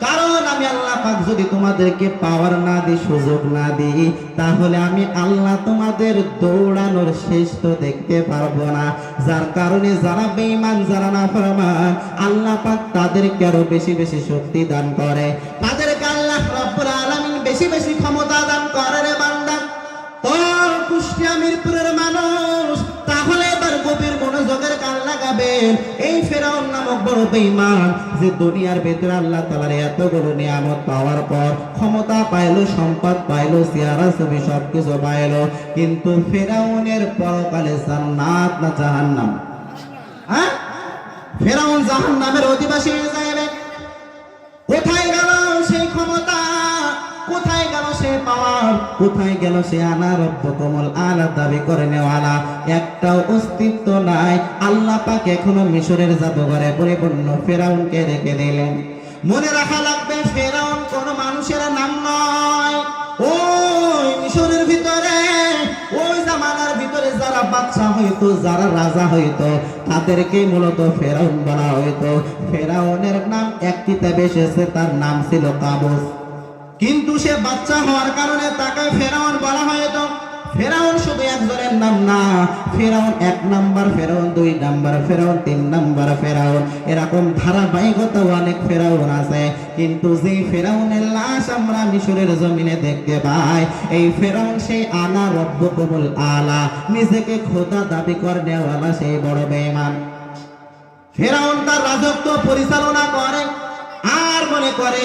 কারণ আমি আল্লাহ পাক যদি তোমাদেরকে পাওয়ার না দিই, সুযোগ না দিই, তাহলে আমি আল্লাহ তোমাদের দৌড়ানোর শেষ তো দেখতে পারবো না। যার কারণে যারা বেঈমান, যারা নাফরমান, আল্লাহ পাক তাদেরকে আরো বেশি বেশি শক্তি দান করে, তাদেরকে আল্লাহ রাব্বুল আলামিন বেশি বেশি ক্ষমতা দান করে। রে বান্দা, তোর কুষ্টিয়া মিরপুরের মানুষ, তাহলে এবার গভীর মনোযোগের কান লাগাবেন। এই ফেরাউন নামক বড় বেঈমান যে দুনিয়ার ভেতরে আল্লাহ তাআলার এত বড় নিয়ামত পাওয়ার পর ক্ষমতা পাইলো, সম্পদ পাইলো, চেহারা ছবি সবকিছু পাইলো, কিন্তু ফেরাউনের পরকালে জান্নাত না জাহান্নাম? হ্যাঁ, ফেরাউন জাহান্নামের অধিবাসী হয়ে যাবে। কোথায় গেল সেই ক্ষমতা? কোথায় গেল সে পাওয়ার? কোথায় গেল সে আনা রব্বুকুমুল আলা দাবি করে নেওয়ালা? একটাও অস্তিত্ব নাই। আল্লাহ পাক এখনো মিশরের জাদুঘরে পরিপূর্ণ ফেরাউনকে রেখে দিলেন। মনে রাখা লাগবে, ফেরাউন কোন মানুষের নাম নয়। ওই মিশরের ভিতরে, ওই জামানার ভিতরে যারা বাদশা হইতো, যারা রাজা হইতো, তাদেরকে মূলত ফেরাউন বলা হইতো। ফেরাউনের নাম এক কিতাবে এসেছে, তার নাম ছিল কাবুস। কিন্তু সে বাচ্চা হওয়ার কারণে তাকে ফেরাউন বলা হয়তো। ফেরাউন শুধু একজনের নাম না, ফেরাউন 1 নাম্বার ফেরাউন, 2 নাম্বার ফেরাউন, 3 নাম্বার ফেরাউন, এরকম ধারাবাহিকতা অনেক ফেরাউন আছে। কিন্তু যে ফেরাউনের লাশ আমরা মিশরের জমিনে দেখতে পাই, এই ফেরাউন সেই আনা রব্বুকুমুল আলা, নিজেকে খোদা দাবি করে নেওয়ালা সেই বড় বেঈমান। ফেরাউন তার রাজত্ব পরিচালনা করে আর মনে করে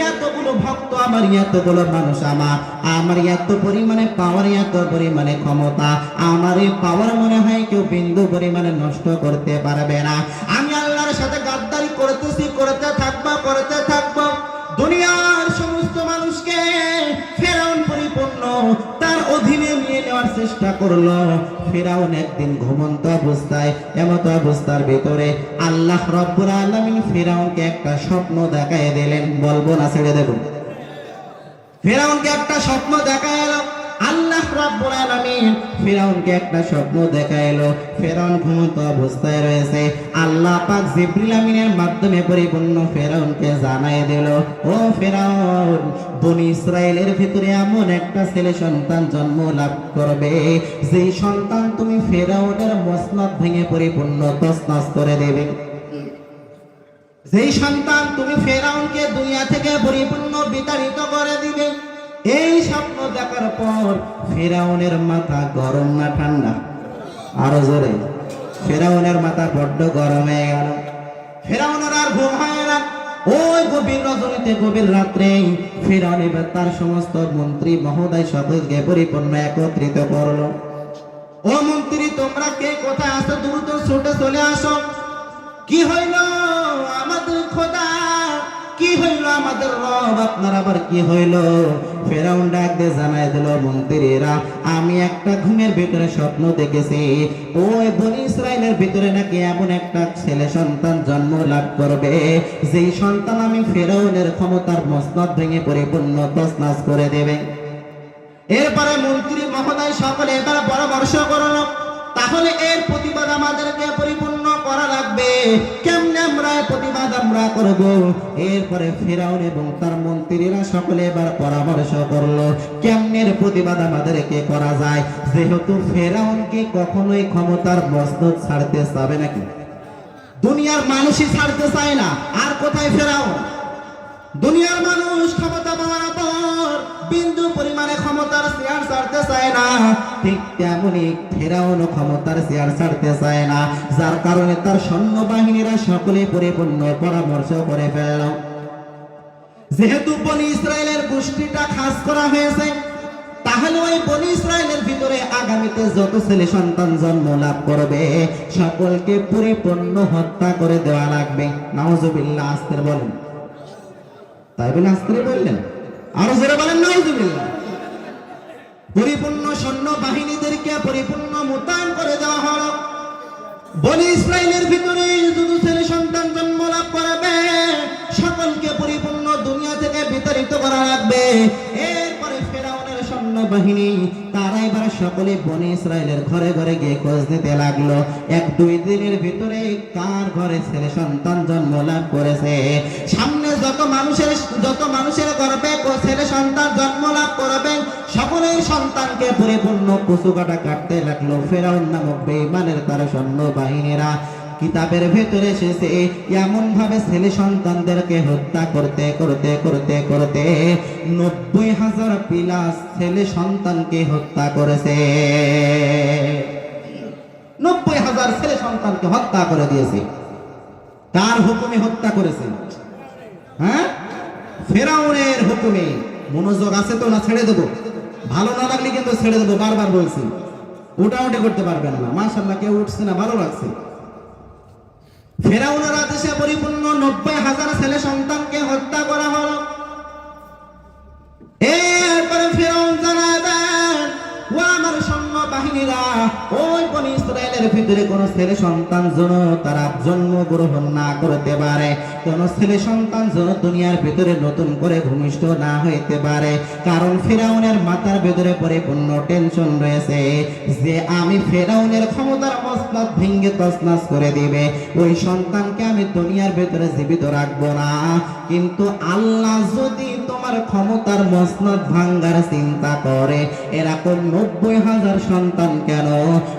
এতগুলো ভক্ত আমার, এতগুলো মানুষ আমার এত পরিমাণে পাওয়ার, এত পরিমাণে ক্ষমতা, আমার এই পাওয়ার মনে হয় কেউ বিন্দু পরিমাণে নষ্ট করতে পারবে না। আমি আল্লাহর সাথে গাদ্দারি করতেছি, করতে থাকবো। দুনিয়ার সমস্ত মানুষকে ফেরাউন পরিপূর্ণ তার অধীনে নিয়ে নেওয়ার চেষ্টা করলো। ফেরাউন একদিন ঘুমন্ত অবস্থায়, এমত অবস্থার ভিতরে আল্লাহ রাব্বুল আলামিন ফেরাউনকে একটা স্বপ্ন দেখায় দিলেন। বলবো না ছেড়ে দেব? ফেরাউনকে একটা স্বপ্ন দেখায় এলো আল্লাহ রাব্বুল আলামিন। ফেরাউনকে একটা স্বপ্ন দেখাইলো। ফেরাউন ঘুমন্ত অবস্থায় রয়েছে। আল্লাহ পাক জিবরিল আমিনের মাধ্যমে পরিপূর্ণ ফেরাউনকে জানায় দিল, ও ফেরাউন, বনি ইসরাইলের ভিতরে এমন একটা ছেলে সন্তান জন্ম লাভ করবে, যেই সন্তান তুমি ফেরাউনের মসনদ ভেঙে পরিপূর্ণ তছনছ করে দেবে। যেই সন্তান তুমি ফেরাউনকে দুনিয়া থেকে পরিপূর্ণ বিতাড়িত করে দিবে। এই স্বপ্ন দেখার পর ফেরাউনের মাথা গরম না ঠান্ডা? আরো জোরে। ফেরাউনের মাথা বড্ড গরম হয়ে গেল। ফেরাউনের আর ঘুম হয় না। ওই গভীর রজনীতে, গভীর রাত্রে ফেরাউন এবার তার সমস্ত মন্ত্রী মহোদয় সকলকে পরিপূর্ণ একত্রিত করলো। ও মন্ত্রী, তোমরা কে কোথায় আসো? দ্রুত ছুটে চলে আসো। কি হইল আমাদের খোদা? কি হইল আমাদের রব? আপনার আবার কি হইল? ফেরাউন ডাক দিয়ে জানাই দিল, মন্ত্রীরা, আমি একটা ঘুমের ভিতরে স্বপ্ন দেখেছি। ওই বনি ইসরায়েলের ভিতরে নাকি এমন একটা ছেলে সন্তান জন্ম লাভ করবে, যেই সন্তান আমি ফেরাউনের ক্ষমতার মসনদ ভেঙে পরিপূর্ণ তছনছ করে দেবে। এরপরে মন্ত্রী মহোদয় সকলে এবার পরামর্শ করলো, তাহলে এর প্রতিবাদ আমাদেরকে পরিপূর্ণ করা লাগবে। কেমনে আমরা প্রতিবাদ আমরা করব? এরপরে ফেরাউন এবং তার মন্ত্রীরা সকলে এবার পরামর্শ করলো, কেমনের প্রতিবাদ আমাদেরকে করা যায়। যেহেতু ফেরাউন কি কখনোই ক্ষমতার মসনদ ছাড়তে চাবে নাকি? দুনিয়ার মানুষই ছাড়তে চায় না। আর কোথায় ফেরাউন? দুনিয়ার মানুষ ক্ষমতা পাওয়ার পর বিন্দু পরিমাণে ক্ষমতার চেয়ার ছাড়তে চায় না। ঠিক তেমনই ফেরাউন ক্ষমতার চেয়ার ছাড়তে চায় না, যার কারণে তার সৈন্যবাহিনীরা সকলে পরিপূর্ণ পরামর্শ করে ফেলল। যেহেতু বনি ইসরায়েলের গোষ্ঠীটা খাস করা হয়েছে, তাহলে ওই বনি ইসরায়েলের ভিতরে আগামীতে যত ছেলে সন্তান জন্ম লাভ করবে সকলকে পরিপূর্ণ হত্যা করে দেওয়া লাগবে। নাউজুবিল্লাহ। আস্তে বলেন। তাই বলে আস্তে বললেন? আরো জোরে বলেন নাউজুবিল্লাহ। পরিপূর্ণ সৈন্য বাহিনীদেরকে পরিপূর্ণ মোতায়েন করে দেওয়া হলো। বনি ইসরায়েলের ভিতরে যত ছেলে সন্তান জন্ম লাভ করবে সকলকে পরিপূর্ণ দুনিয়া থেকে বিতাড়িত করা লাগবে। এরপরে ফেরাউনের সৈন্যবাহিনী তারা এবার সকলে বনি ইসরায়েলের ঘরে ঘরে গিয়ে খোঁজ নিতে লাগলো, 1-2 দিনের ভিতরে কার ঘরে ছেলে সন্তান জন্ম লাভ করেছে। সামনে যত মানুষের গর্ভে ছেলে সন্তান জন্ম লাভ করবে সকলের সন্তানকে পরিপূর্ণ কচু কাটা কাটতে লাগলো। ফেরাউন নামক বেঈমানের তার সৈন্যবাহিনীরা কিতাবের ভেতরে এসেছে এমন ভাবে ছেলে সন্তানদেরকে হত্যা করতে করতে করতে করতে 90,000 প্লাস ছেলে সন্তানকে হত্যা করেছে। 90,000 ছেলে সন্তানকে হত্যা করে দিয়েছে। কার হুকুমে হত্যা করেছে? হ্যাঁ, ফেরাউনের হুকুমে। মনোযোগ আছে তো? না ছেড়ে দেবো? ভালো না লাগলে কিন্তু ছেড়ে দেবো, বারবার বলছি। উঠাউটি করতে পারবেন না। মাশাআল্লাহ, কেউ উঠছে না, ভালো লাগছে। ফেরাউনের আদেশে পরিপূর্ণ 90,000 ছেলে সন্তানকে হত্যা করা হলো। এরপরে ফেরাউন জানায় দেন, ও আমার সৈন্যবাহিনীরা, ওই বনি ইসরায়েলের ভিতরে কোন ছেলে সন্তান যেন তারা জন্মগ্রহণ না করতে পারে, কোন ছেলে সন্তান যেন দুনিয়ার ভিতরে নতুন করে ভূমিষ্ঠ না হইতে পারে। কারণ ফেরাউনের মাথার ভিতরে পরিপূর্ণ টেনশন রয়েছে যে আমি ফেরাউনের ক্ষমতার মসনদ ভেঙে তছনছ করে দিবে, ওই সন্তানকে আমি দুনিয়ার ভিতরে জীবিত রাখবো না। কিন্তু আল্লাহ যদি তোমার ক্ষমতার মসনদ ভাঙ্গার চিন্তা করে, এরকম 90,000 সন্তান কেন,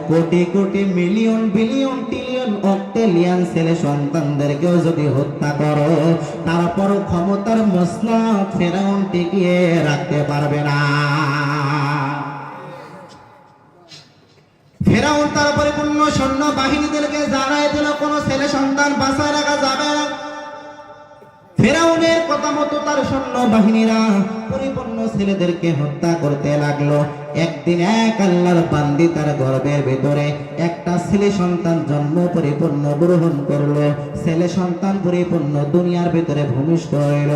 crore crore million billion trillion অক্টেলিয়ান ছেলে সন্তানদেরকেও যদি হত্যা করো, তারপর ক্ষমতার মসনদ ফেরাউন টিকিয়ে রাখতে পারবে না। ফেরাউন তার পরিপূর্ণ সৈন্য বাহিনীদেরকে জানাই দিল কোন ছেলে সন্তান বাঁচায় রাখা যাবে না। ফেরাউনের কথা মতো তার সৈন্য বাহিনীরা পরিপূর্ণ ছেলেদেরকে হত্যা করতে লাগলো। একদিন এক আল্লাহর বান্দি তার গর্ভের ভিতরে একটা ছেলে সন্তান জন্ম পরিপূর্ণ গ্রহণ করলো। ছেলে সন্তান পরিপূর্ণ দুনিয়ার ভিতরে ভূমিষ্ঠ হইল।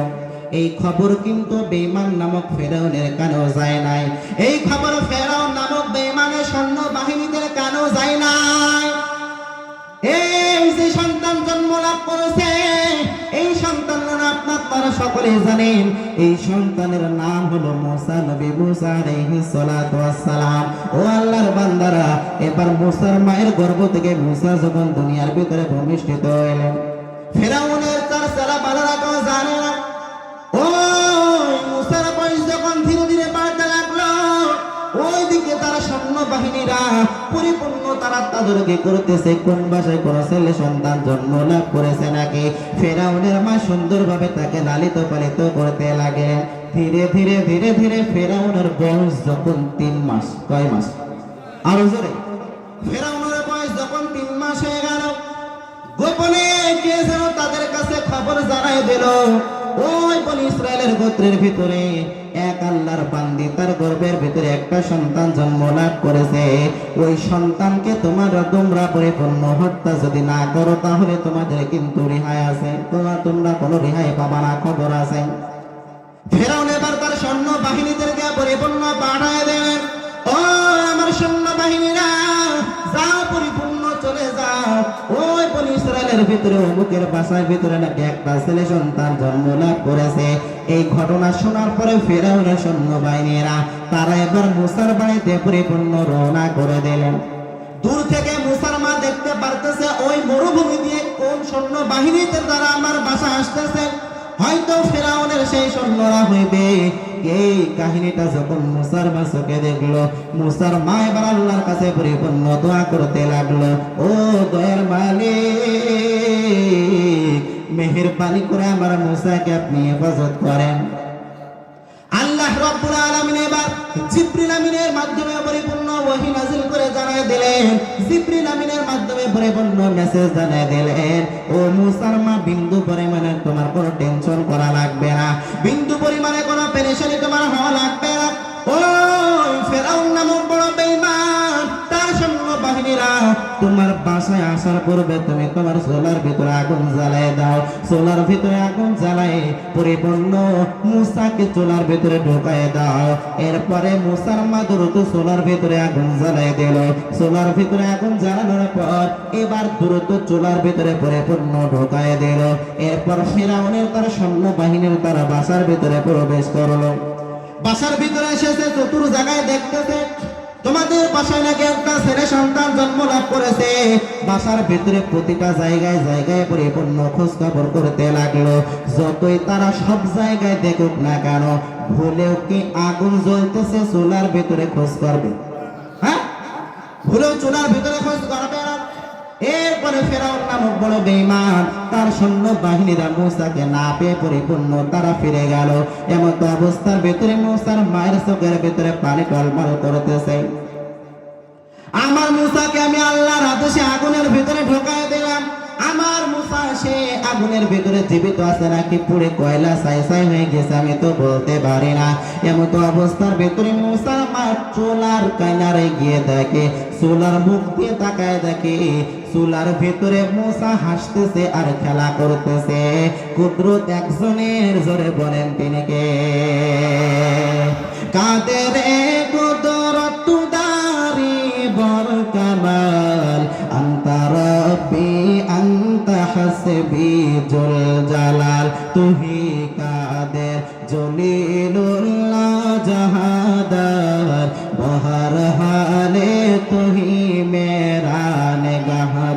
এই খবর কিন্তু বেঈমান নামক ফেরাউনের কানেও যায় নাই। এই খবর ফেরাউন নামক বেঈমানের সৈন্য বাহিনীদের কানেও যায় নাই। এই যে সন্তান জন্ম লাভ করেছে, এই সন্তানের আপনারা সকলে জানেন, এই সন্তানের নাম হলো মুসা নবী, মুসা আলাইহিস সালাতু ওয়াস সালাম। ও আল্লাহর বান্দারা, এবার মুসার মায়ের গর্ভ থেকে মুসা যখন দুনিয়ার ভিতরে ভূমিষ্ঠিত হলেন, ফেরাউনের তার ছেলে বালারা কেউ জানে না। ওই মুসার বয়স যখন ধীরে ধীরে বাড়তে লাগলো, ওইদিকে তারা সৈন্য বাহিনীরা পরিপূর্ণ তারা তাদেরকে করতেছে কোন ভাষায় কোন ছেলে সন্তান জন্ম লাভ করেছে নাকি। ফেরাউনের মা সুন্দরভাবে তাকে লালিত পালিত করতে লাগে। ধীরে ধীরে ধীরে ধীরে ফেরাউনের বয়স যখন 3 মাস, কয় মাস? আরো জোরে। ফেরাউনের 3 মাস হয়ে গেল। গোপনে কে যেন তাদের কাছে খবর জানাই দিল, ওই বনি ইসরায়েলের গোত্রের ভিতরে এক আল্লাহর বান্দি তার গর্ভের ভিতরে একটা সন্তান জন্ম লাভ করেছে। ওই সন্তানকে তোমরা পরিপূর্ণ হত্যা যদি না করো তাহলে তোমাদের কিন্তু রেহাই আছে, তোমরা কোনো রেহাই পাবা না, খবর আছে। ফেরাউন এবার তার সৈন্য বাহিনীদেরকে পরিপূর্ণ পাঠায় দেন, ও আমার সৈন্য বাহিনীরা যাও, পরিপূর্ণ চলে যাও। ওই বনি ইসরায়েলের ভিতরে অমুকের বাসার ভিতরে নাকি একটা ছেলে সন্তান জন্ম লাভ করেছে। এই ঘটনা শোনার পরে ফেরাউনের সৈন্য বাহিনীরা তারা এবার মুসার বাড়িতে পরিপূর্ণ রওনা করে দিলেন। দূর থেকে মুসার মা দেখতে পারতেছে ওই মরুভূমি দিয়ে কোন সৈন্য বাহিনীতে তারা আমার বাসা আসতেছে, হয়তো ফেরাউনের সেই সৈন্যরা হইবে। এই কাহিনীটা যখন মুসার মা চোখে দেখলো, মুসার মা এবার আল্লাহর কাছে পরিপূর্ণ দোয়া করতে লাগলো, ও দয়ার মালিক, মেহেরবানি করে আমার মুসাকে আপনি হেফাজত করেন। আল্লাহ রাব্বুল আলামিন এবার জিবরিল আমিনের মাধ্যমে পরিপূর্ণ ওহী নাযিল করে জানায় দিলেন, জিবরিল আমিনের মাধ্যমে পরিপূর্ণ মেসেজ জানায় দিলেন, ও মুসার মা, বিন্দু পরিমাণে তোমার কোনো টেনশন করা লাগবে না, বিন্দু পরিমাণে কোনো পেরেশানি তোমার হওয়া লাগবে না। ও ফেরাউন নামক বড় বেঈমান তার সৈন্য বাহিনীরা তোমার বাসায় আসার পূর্বে তুমি তোমার চুলার ভিতরে আগুন জ্বালায় দাও, চুলার ভিতরে আগুন জ্বালায় পরিপূর্ণ মুসাকে চুলার ভিতরে ঢোকায় দাও। এরপরে মুসার মা দ্রুত চুলার ভিতরে আগুন জ্বালায় দিল। চুলার ভিতরে আগুন জ্বালানোর পর এবার দ্রুত চুলার ভিতরে পরিপূর্ণ ঢোকায় দিল। এরপর ফেরাউনের তার সৈন্য বাহিনীর তারা বাসার ভিতরে প্রবেশ করলো। বাসার ভিতরে এসেছে, চতুর জায়গায় দেখতেছে তোমাদের বাসায় নাকি একটা ছেলে সন্তান জন্ম লাভ করেছে। বাসার ভিতরে প্রতিটা জায়গায় জায়গায় পরিপূর্ণ খোঁজ খবর করতে লাগলো। যতই তারা সব জায়গায় দেখুক না কেন, ভুলেও কি আগুন জ্বলতেছে চুলার ভিতরে খোঁজ করবে? হ্যাঁ, ভুলেও চুলার ভিতরে খোঁজ করবে না। এরপরে ফেরাউন নামক বড় বেঈমান তার সৈন্য বাহিনীরা মুসাকে না পেয়ে পরিপূর্ণ তারা ফিরে গেল। এমত অবস্থার ভিতরে মুসার মায়ের চোখের ভিতরে পানি টলমল করতেছে। আমার মুসাকে আমি আল্লাহর আদেশে আগুনের ভিতরে ঢোকায় দিলাম, আমার মুসা সে আগুনের ভিতরে জীবিত আছে নাকি পুড়ে কয়লা ছাই ছাই হয়ে গেছে আমি তো বলতে পারি না। এমত অবস্থার ভিতরে মুসার মা চুলার কিনারে গিয়ে দেখে, চুলার মুখ দিয়ে তাকায় দেখে চুলার ভিতরে মুসা হাসতেছে আর খেলা করতেছে। কুদরত একজনের, জোরে বলেন তিনি কে? কাদের কুদরত দারি বর কামাল, আনতা রব্বি আনতা হাসবি জুল জালাল, তুহি কাদের জলিলুল্লাহ জাহাদার, বহর হালে তুহি মেরা নেগাহদার।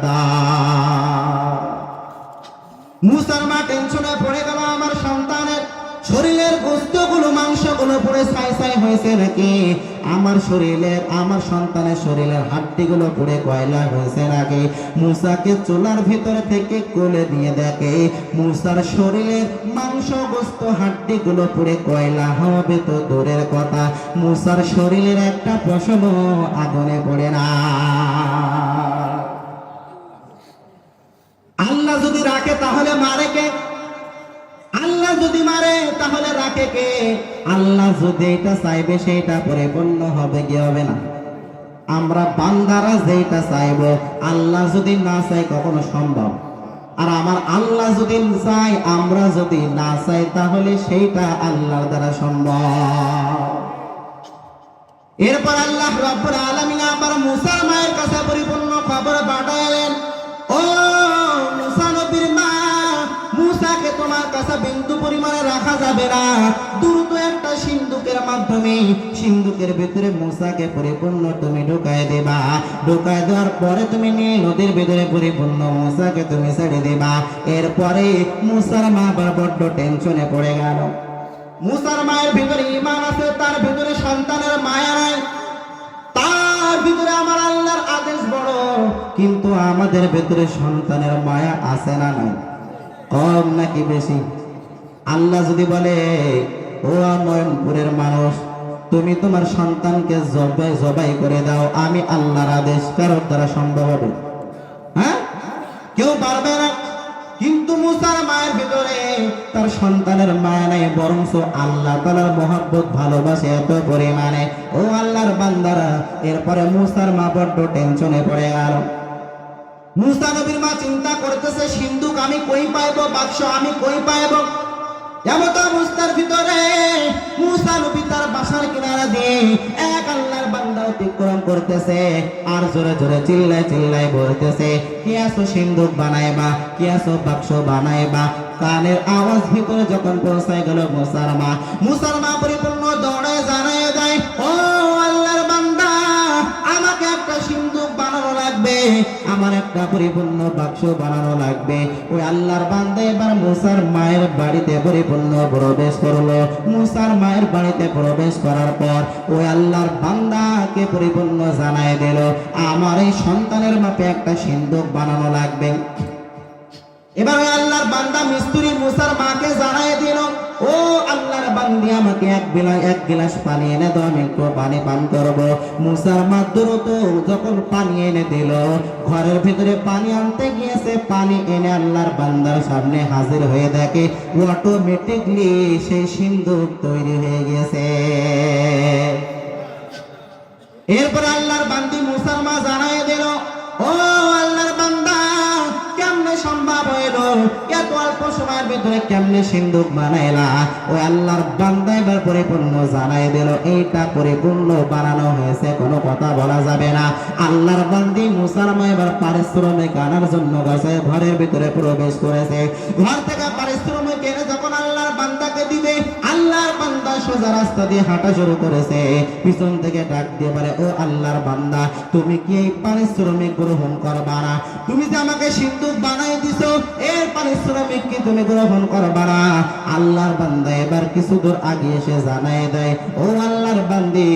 মুসার মা টেনশনে পড়ে গেল, আমার সন্তানের শরীরের গোস্তগুলো মাংসগুলো পুড়ে ছাই ছাই হয়েছে নাকি, আমার শরীরের আমার সন্তানের শরীরের হাড্ডিগুলো পুড়ে কয়লা হয়েছে নাকি। মুসাকে চুলার ভিতরে থেকে কোলে দিয়ে দেখে মুসার শরীরের মাংস গোস্ত হাড্ডিগুলো পুড়ে কয়লা হবে তো দূরের কথা, মুসার শরীরের একটা পশমও আগুনে পড়ে না। আল্লাহ যদি রাখে তাহলে মারে কে? আল্লাহ যদি মারে তাহলে রাখে কে? আল্লাহ যদি এটা চাইবে সেটা পরিপূর্ণ হবে কি হবে না? আমরা বান্দারা যেটা চাইব, আল্লাহ যদি না চাই কখনো সম্ভব। আর আমার আল্লাহ যদি চাই, আমরা যদি না চাই, তাহলে সেইটা আল্লাহর দ্বারা সম্ভব। এরপর আল্লাহ রাব্বুল আলামিন আবার মুসার মায়ের কাছে পরিপূর্ণ খবর পাঠালেন, ও মুসা নবীর মা, মুসাকে তোমার কাছে বিন্দু পরিমাণে রাখা যাবে না, দ্রুত একটা সিন্ধুকের মাধ্যমে সিন্ধুকের ভিতরে মুসাকে পরিপূর্ণ তুমি ঢুকায় দেবা। ঢুকায় দেওয়ার পরে তুমি নিয়ে নদীর ভিতরে পরিপূর্ণ মুসাকে তুমি ছেড়ে দেবা। এরপরে মুসার মা আবার বড্ড টেনশনে পড়ে গেল। মুসার মায়ের ভিতরে ঈমান আছে, তার ভিতরে সন্তানের মায়া নাই, তার ভিতরে আমার আল্লাহর আদেশ বড়, কিন্তু আমাদের ভিতরে সন্তানের মায়া আছে না নাই? কম নাকি বেশি? আল্লাহ যদি বলে, ও নয়নপুরের মানুষ, তুমি তোমার সন্তানকে জবাই করে দাও, আমি আল্লাহর আদেশ কারোর দ্বারা সম্ভব হবে? কেউ পারবে না। কিন্তু মুসার মায়ের ভিতরে তার সন্তানের মায়া নাই, বরঞ্চ আল্লাহ তাআলার মহব্বত ভালোবাসে এত পরিমাণে। ও আল্লাহর বান্দারা, এরপরে মুসার মা বড্ড টেনশনে পড়ে গেল। মুসা নবীর মা চিন্তা করতেছে, সিন্ধুক আমি কই পাইব, বাক্স আমি কই পাইব। এমত অবস্থার ভিতরে মুসা নবী তার বাসার কিনারা দিয়ে এক আল্লাহর বান্দা অতিক্রম করতেছে, আর জোরে জোরে চিল্লায় চিল্লায় বলতেছে, কি আছো সিন্ধুক বানাইবা, কি আছো বাক্স বানাইবা। কানের আওয়াজ ভিতরে যখন পৌঁছায় গেল মুসার মা পরিপূর্ণ দৌড়ে জানায় দেয়, ও আল্লাহর বান্দা, আমাকে একটা সিন্ধুক বানানো লাগবে, আমার একটা পরিপূর্ণ বাক্স বানানো লাগবে। ওই আল্লাহর বান্দা এবার মুসার মায়ের বাড়িতে পরিপূর্ণ প্রবেশ করলো। মুসার মায়ের বাড়িতে প্রবেশ করার পর ওই আল্লাহর বান্দাকে পরিপূর্ণ জানায় দিল, আমার এই সন্তানের মাপে একটা সিন্ধুক বানানো লাগবে। এবার ওই আল্লাহর বান্দা মিস্ত্রি মুসার মাকে জানায় দিল, ও আল্লাহর বান্দি, আমাকে এক গিলাস পানি এনে দাও, আমি একটু পানি পান করবো। মুসার মা দ্রুত যখন পানি এনে দিল, ঘরের ভিতরে পানি আনতে গিয়েছে, পানি এনে আল্লাহর বান্দার সামনে হাজির হয়ে দেখে অটোমেটিকলি সেই সিন্ধুক তৈরি হয়ে গেছে। এরপর আল্লাহর বান্দি মুসার মা জানায় দিল, ও আল্লাহর বান্দা, কেমনে সম্ভব হইল, এত অল্প সময়ের ভিতরে কেমনে সিন্ধুক বানাইলা? ওই আল্লাহর বান্দা এবার পরিপূর্ণ জানাই দিল, এইটা পরিপূর্ণ বানানো হয়েছে, কোনো কথা বলা যাবে না। আল্লাহর বান্দি মুসার মা এবার পারিশ্রমিক আনার জন্য ঘরের ভিতরে প্রবেশ করেছে। ঘর থেকে পারিশ্রমিক এনে যখন আল্লাহর বান্দাকে দিবে, আল্লাহর বান্দা সোজা রাস্তা দিয়ে হাঁটা শুরু করেছে। পিছন থেকে ডাক দিয়ে বলে, ও আল্লাহর বান্দা, তুমি কি এই পারিশ্রমিক গ্রহণ করবা না? তুমি যে আমাকে সিন্ধুক বানাই দিছো, এর পারিশ্রমিক কি তুমি গ্রহণ করবা না? আল্লাহর বান্দা এবার কিছু দূর আগে এসে জানাই দেয়, ও আল্লাহর বান্দি,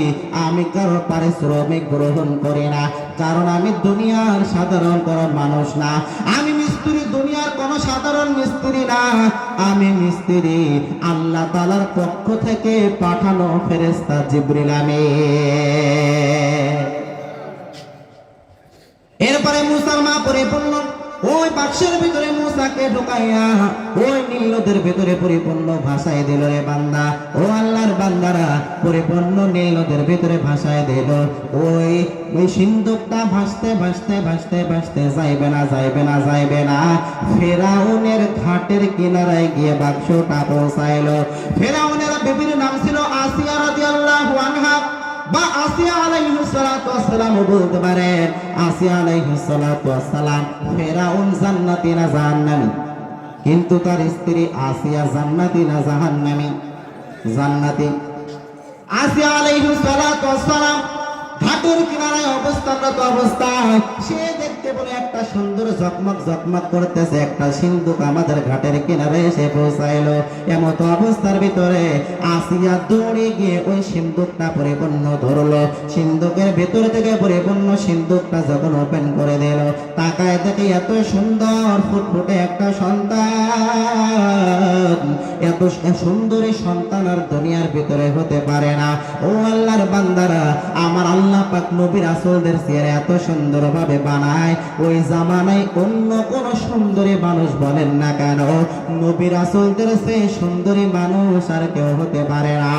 আমি কারো পারিশ্রমিক গ্রহণ করি না, কারণ আমি দুনিয়ার সাধারণ কোনো মানুষ না, আমি মিস্ত্রি, দুনিয়ার কোনো সাধারণ মিস্ত্রি না, আমি মিস্ত্রি আল্লাহ তাআলার পক্ষ থেকে পাঠানো ফেরেশতা জিবরিল আমিন। এরপরে মুসার মা পরিপূর্ণ ওই বাক্সের ভিতরে মুসাকে ঢুকাইয়া ওই নীল নদের ভিতরে পরিপূর্ণ ভাষায় দিল। রে বান্দা, ও আল্লাহর বান্দারা, পরিপূর্ণ নীল নদের ভিতরে ভাষায় দিল। ওই সিন্ধুকটা ভাসতে ভাসতে ভাসতে ভাসতে যাইবে না, যাইবে না, যাইবে না, ফেরাউনের ঘাটের কিনারায় গিয়ে বাক্সটা পৌঁছাইলো। ফেরাউনের বিবির নাম ছিল আসিয়া রাদিয়াল্লাহু আনহা, বা আসিয়া আলাইহিস সালাতু ওয়াস সালাম বলতে পারেন। আসিয়া আলাইহিস সালাতু ওয়াস সালাম ফেরাউন জান্নাতি না জাহান্নামী? কিন্তু তার স্ত্রী আসিয়া জান্নাতি না জাহান্নামী? জান্নাতি। আসিয়া আলাইহিস সালাতু ওয়াস সালাম ঘাটের কিনারায় অবস্থানরত অবস্থায় সে দেখতে বলে একটা সুন্দর ঝকমক ঝকমক করতেছে একটা সিন্ধুক আমাদের ঘাটের কিনারে এসে পৌঁছাইলো। এমত অবস্থার ভিতরে আসিয়া দৌড়ে গিয়ে ওই সিন্ধুকটা পরিপূর্ণ ধরলো। সিন্ধুকের ভেতর থেকে পরিপূর্ণ সিন্ধুকটা যখন ওপেন করে দিল, তাকায় দেখে এত সুন্দর ফুটফুটে একটা সন্তান। এত সুন্দরী সন্তান আর দুনিয়ার ভিতরে হতে পারে না। ও আল্লাহর বান্দারা, আমার আল্লাহ পাক নবী রাসূলদের চেহারা এত সুন্দরভাবে বানায়, ওই জামানায় অন্য কোন সুন্দরী মানুষ বলেন না কেন, নবী রাসূলদের চেয়ে সুন্দরী মানুষ আর কেউ হতে পারে না।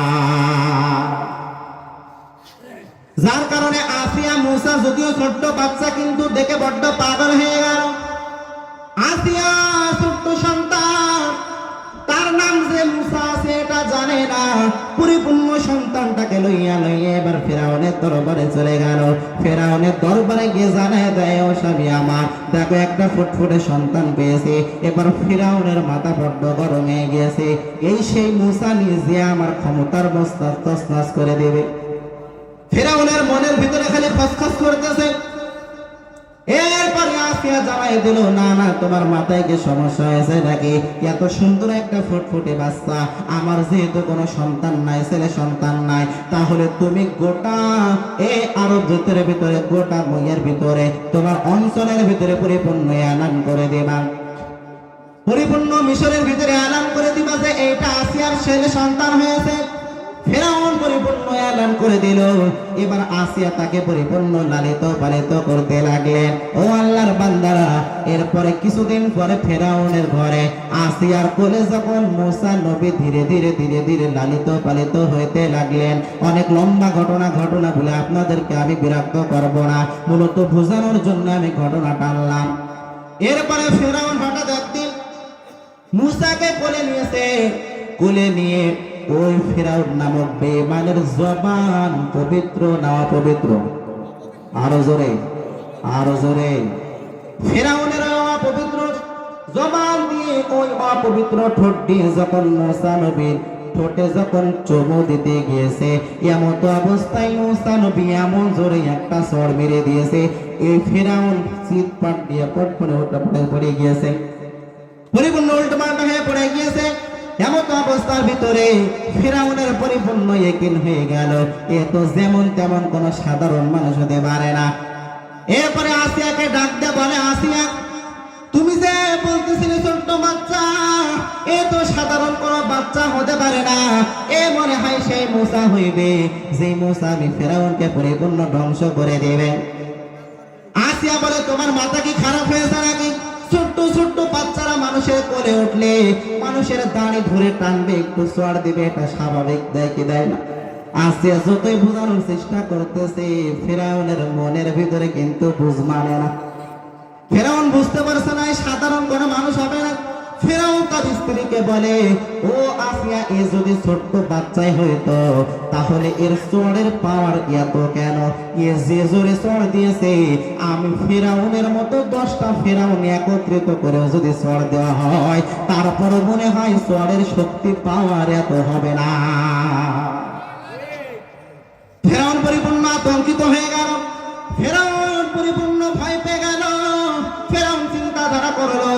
যার কারণে আসিয়া মুসা যদিও ছোট্ট বাচ্চা, কিন্তু দেখে বড্ড পাগল হয়ে গেল। আসিয়া ছোট্ট সন্তান, তার নাম যে মুসা আছে এটা জানে না। পরিপূর্ণ সন্তানটাকে লইয়া এবার ফেরাউনের দরবারে চলে গেল। ফেরাউনের দরবারে গিয়ে জানায় দেয়, ও স্বামী আমার, দেখো একটা ফুটফুটে সন্তান পেয়েছে। এবার ফেরাউনের মাথা বড্ড গরম হয়ে গিয়েছে। এই সেই মুসা নিজে আমার ক্ষমতার বস্তা তছনছ করে দেবে। ফেরাউনের মনের ভিতরে খালি খসখস করতেছে। এরপরে আসিয়া জানাই দিল, না না, তোমার মাথায় কি সমস্যা হয়েছে নাকি? এত সুন্দর একটা ফুটফুটে বাচ্চা, আমার যেহেতু কোনো সন্তান নাই, ছেলে সন্তান নাই, তাহলে তুমি গোটা এই আরব জাতির ভিতরে, গোটা বইয়ের ভিতরে, তোমার অঞ্চলের ভিতরে পরিপূর্ণ এলান করে দিবা, পরিপূর্ণ মিশরের ভিতরে এলান করে দিবা যে এইটা আসিয়ার ছেলে সন্তান হয়েছে। ফেরাউন পরিপূর্ণ এলান করে দিল। এবার আসিয়া তাকে পরিপূর্ণ লালিত পালিত করতে লাগলেন। ও আল্লাহর বান্দারা, এরপরে কিছুদিন পরে ফেরাউনের ঘরে আসিয়ার কোলে যখন মুসা নবী ধীরে ধীরে ধীরে ধীরে লালিত পালিত হইতে লাগলেন। অনেক লম্বা ঘটনা বলে আপনাদেরকে আমি বিরক্ত করব না, মূলত বোঝানোর জন্য আমি ঘটনা টানলাম। এরপরে ফেরাউন হঠাৎ একদিন মুসাকে কোলে নিয়েছে। কোলে নিয়ে ওই ফেরাউন নামক বেঈমানের জবান পবিত্র না অপবিত্র? আরো জোরে। ফেরাউনের অপবিত্র জবান দিয়ে ওই অপবিত্র ঠোঁট দিয়ে যখন মুসা নবীর ঠোঁটে যখন চুমু দিতে গিয়েছে, এমন অবস্থায় মুসা নবী এমন জোরে একটা চড় মেরে দিয়েছে, এই ফেরাউন চিৎপাট দিয়ে পটপটে উল্টাপাল্টা পড়ে গিয়েছে, পরিপূর্ণ উল্টাপাল্টা হয়ে পড়ে গিয়েছে। এমন অবস্থার ভিতরে ফেরাউনের পরিপূর্ণ ইয়াকিন হয়ে গেল, এ তো যেমন তেমন কোন সাধারণ মানুষ হতে পারে না। এরপরে আসিয়াকে ডাক দিয়ে বলে, আসিয়া, তুমি যে বলতেছিলে ছোট্ট বাচ্চা, এ তো সাধারণ কোন বাচ্চা হতে পারে না, এ মনে হয় সেই মুসা হইবে যে মুসা আমি ফেরাউনকে পরিপূর্ণ ধ্বংস করে দেবে। আসিয়া বলে, তোমার মাথা কি খারাপ হয়েছে নাকি? ছোট্ট ছোট্ট বাচ্চারা মানুষের কোলে উঠলে মানুষের দাড়ি ধরে টানবে, একটু চড় দিবে, এটা স্বাভাবিক, দেয় কি দেয় না? আসিয়া যতই বোঝানোর চেষ্টা করতেছে, ফেরাউনের মনের ভিতরে কিন্তু বুঝ মানে না। ফেরাউন বুঝতে পারছে না সাধারণ কোনো মানুষ হবে না। ফেরাউন তার স্ত্রীকে বলে, ও আসিয়া, এ যদি ছোট্ট বাচ্চাই হইতো তাহলে এর চড়ের পাওয়ার এত কেন? এ যে জোরে চড় দিয়েছে, আমি ফেরাউনের মতো 10টা ফেরাউন একত্রিত করে যদি চড় দেওয়া হয়, তারপরও মনে হয় চড়ের শক্তি পাওয়ার এত হবে না। ফেরাউন পরিপূর্ণ আতঙ্কিত হয়ে গেল, ফেরাউন পরিপূর্ণ ভয় পেয়ে গেল। ফেরাউন চিন্তাধারা করলো,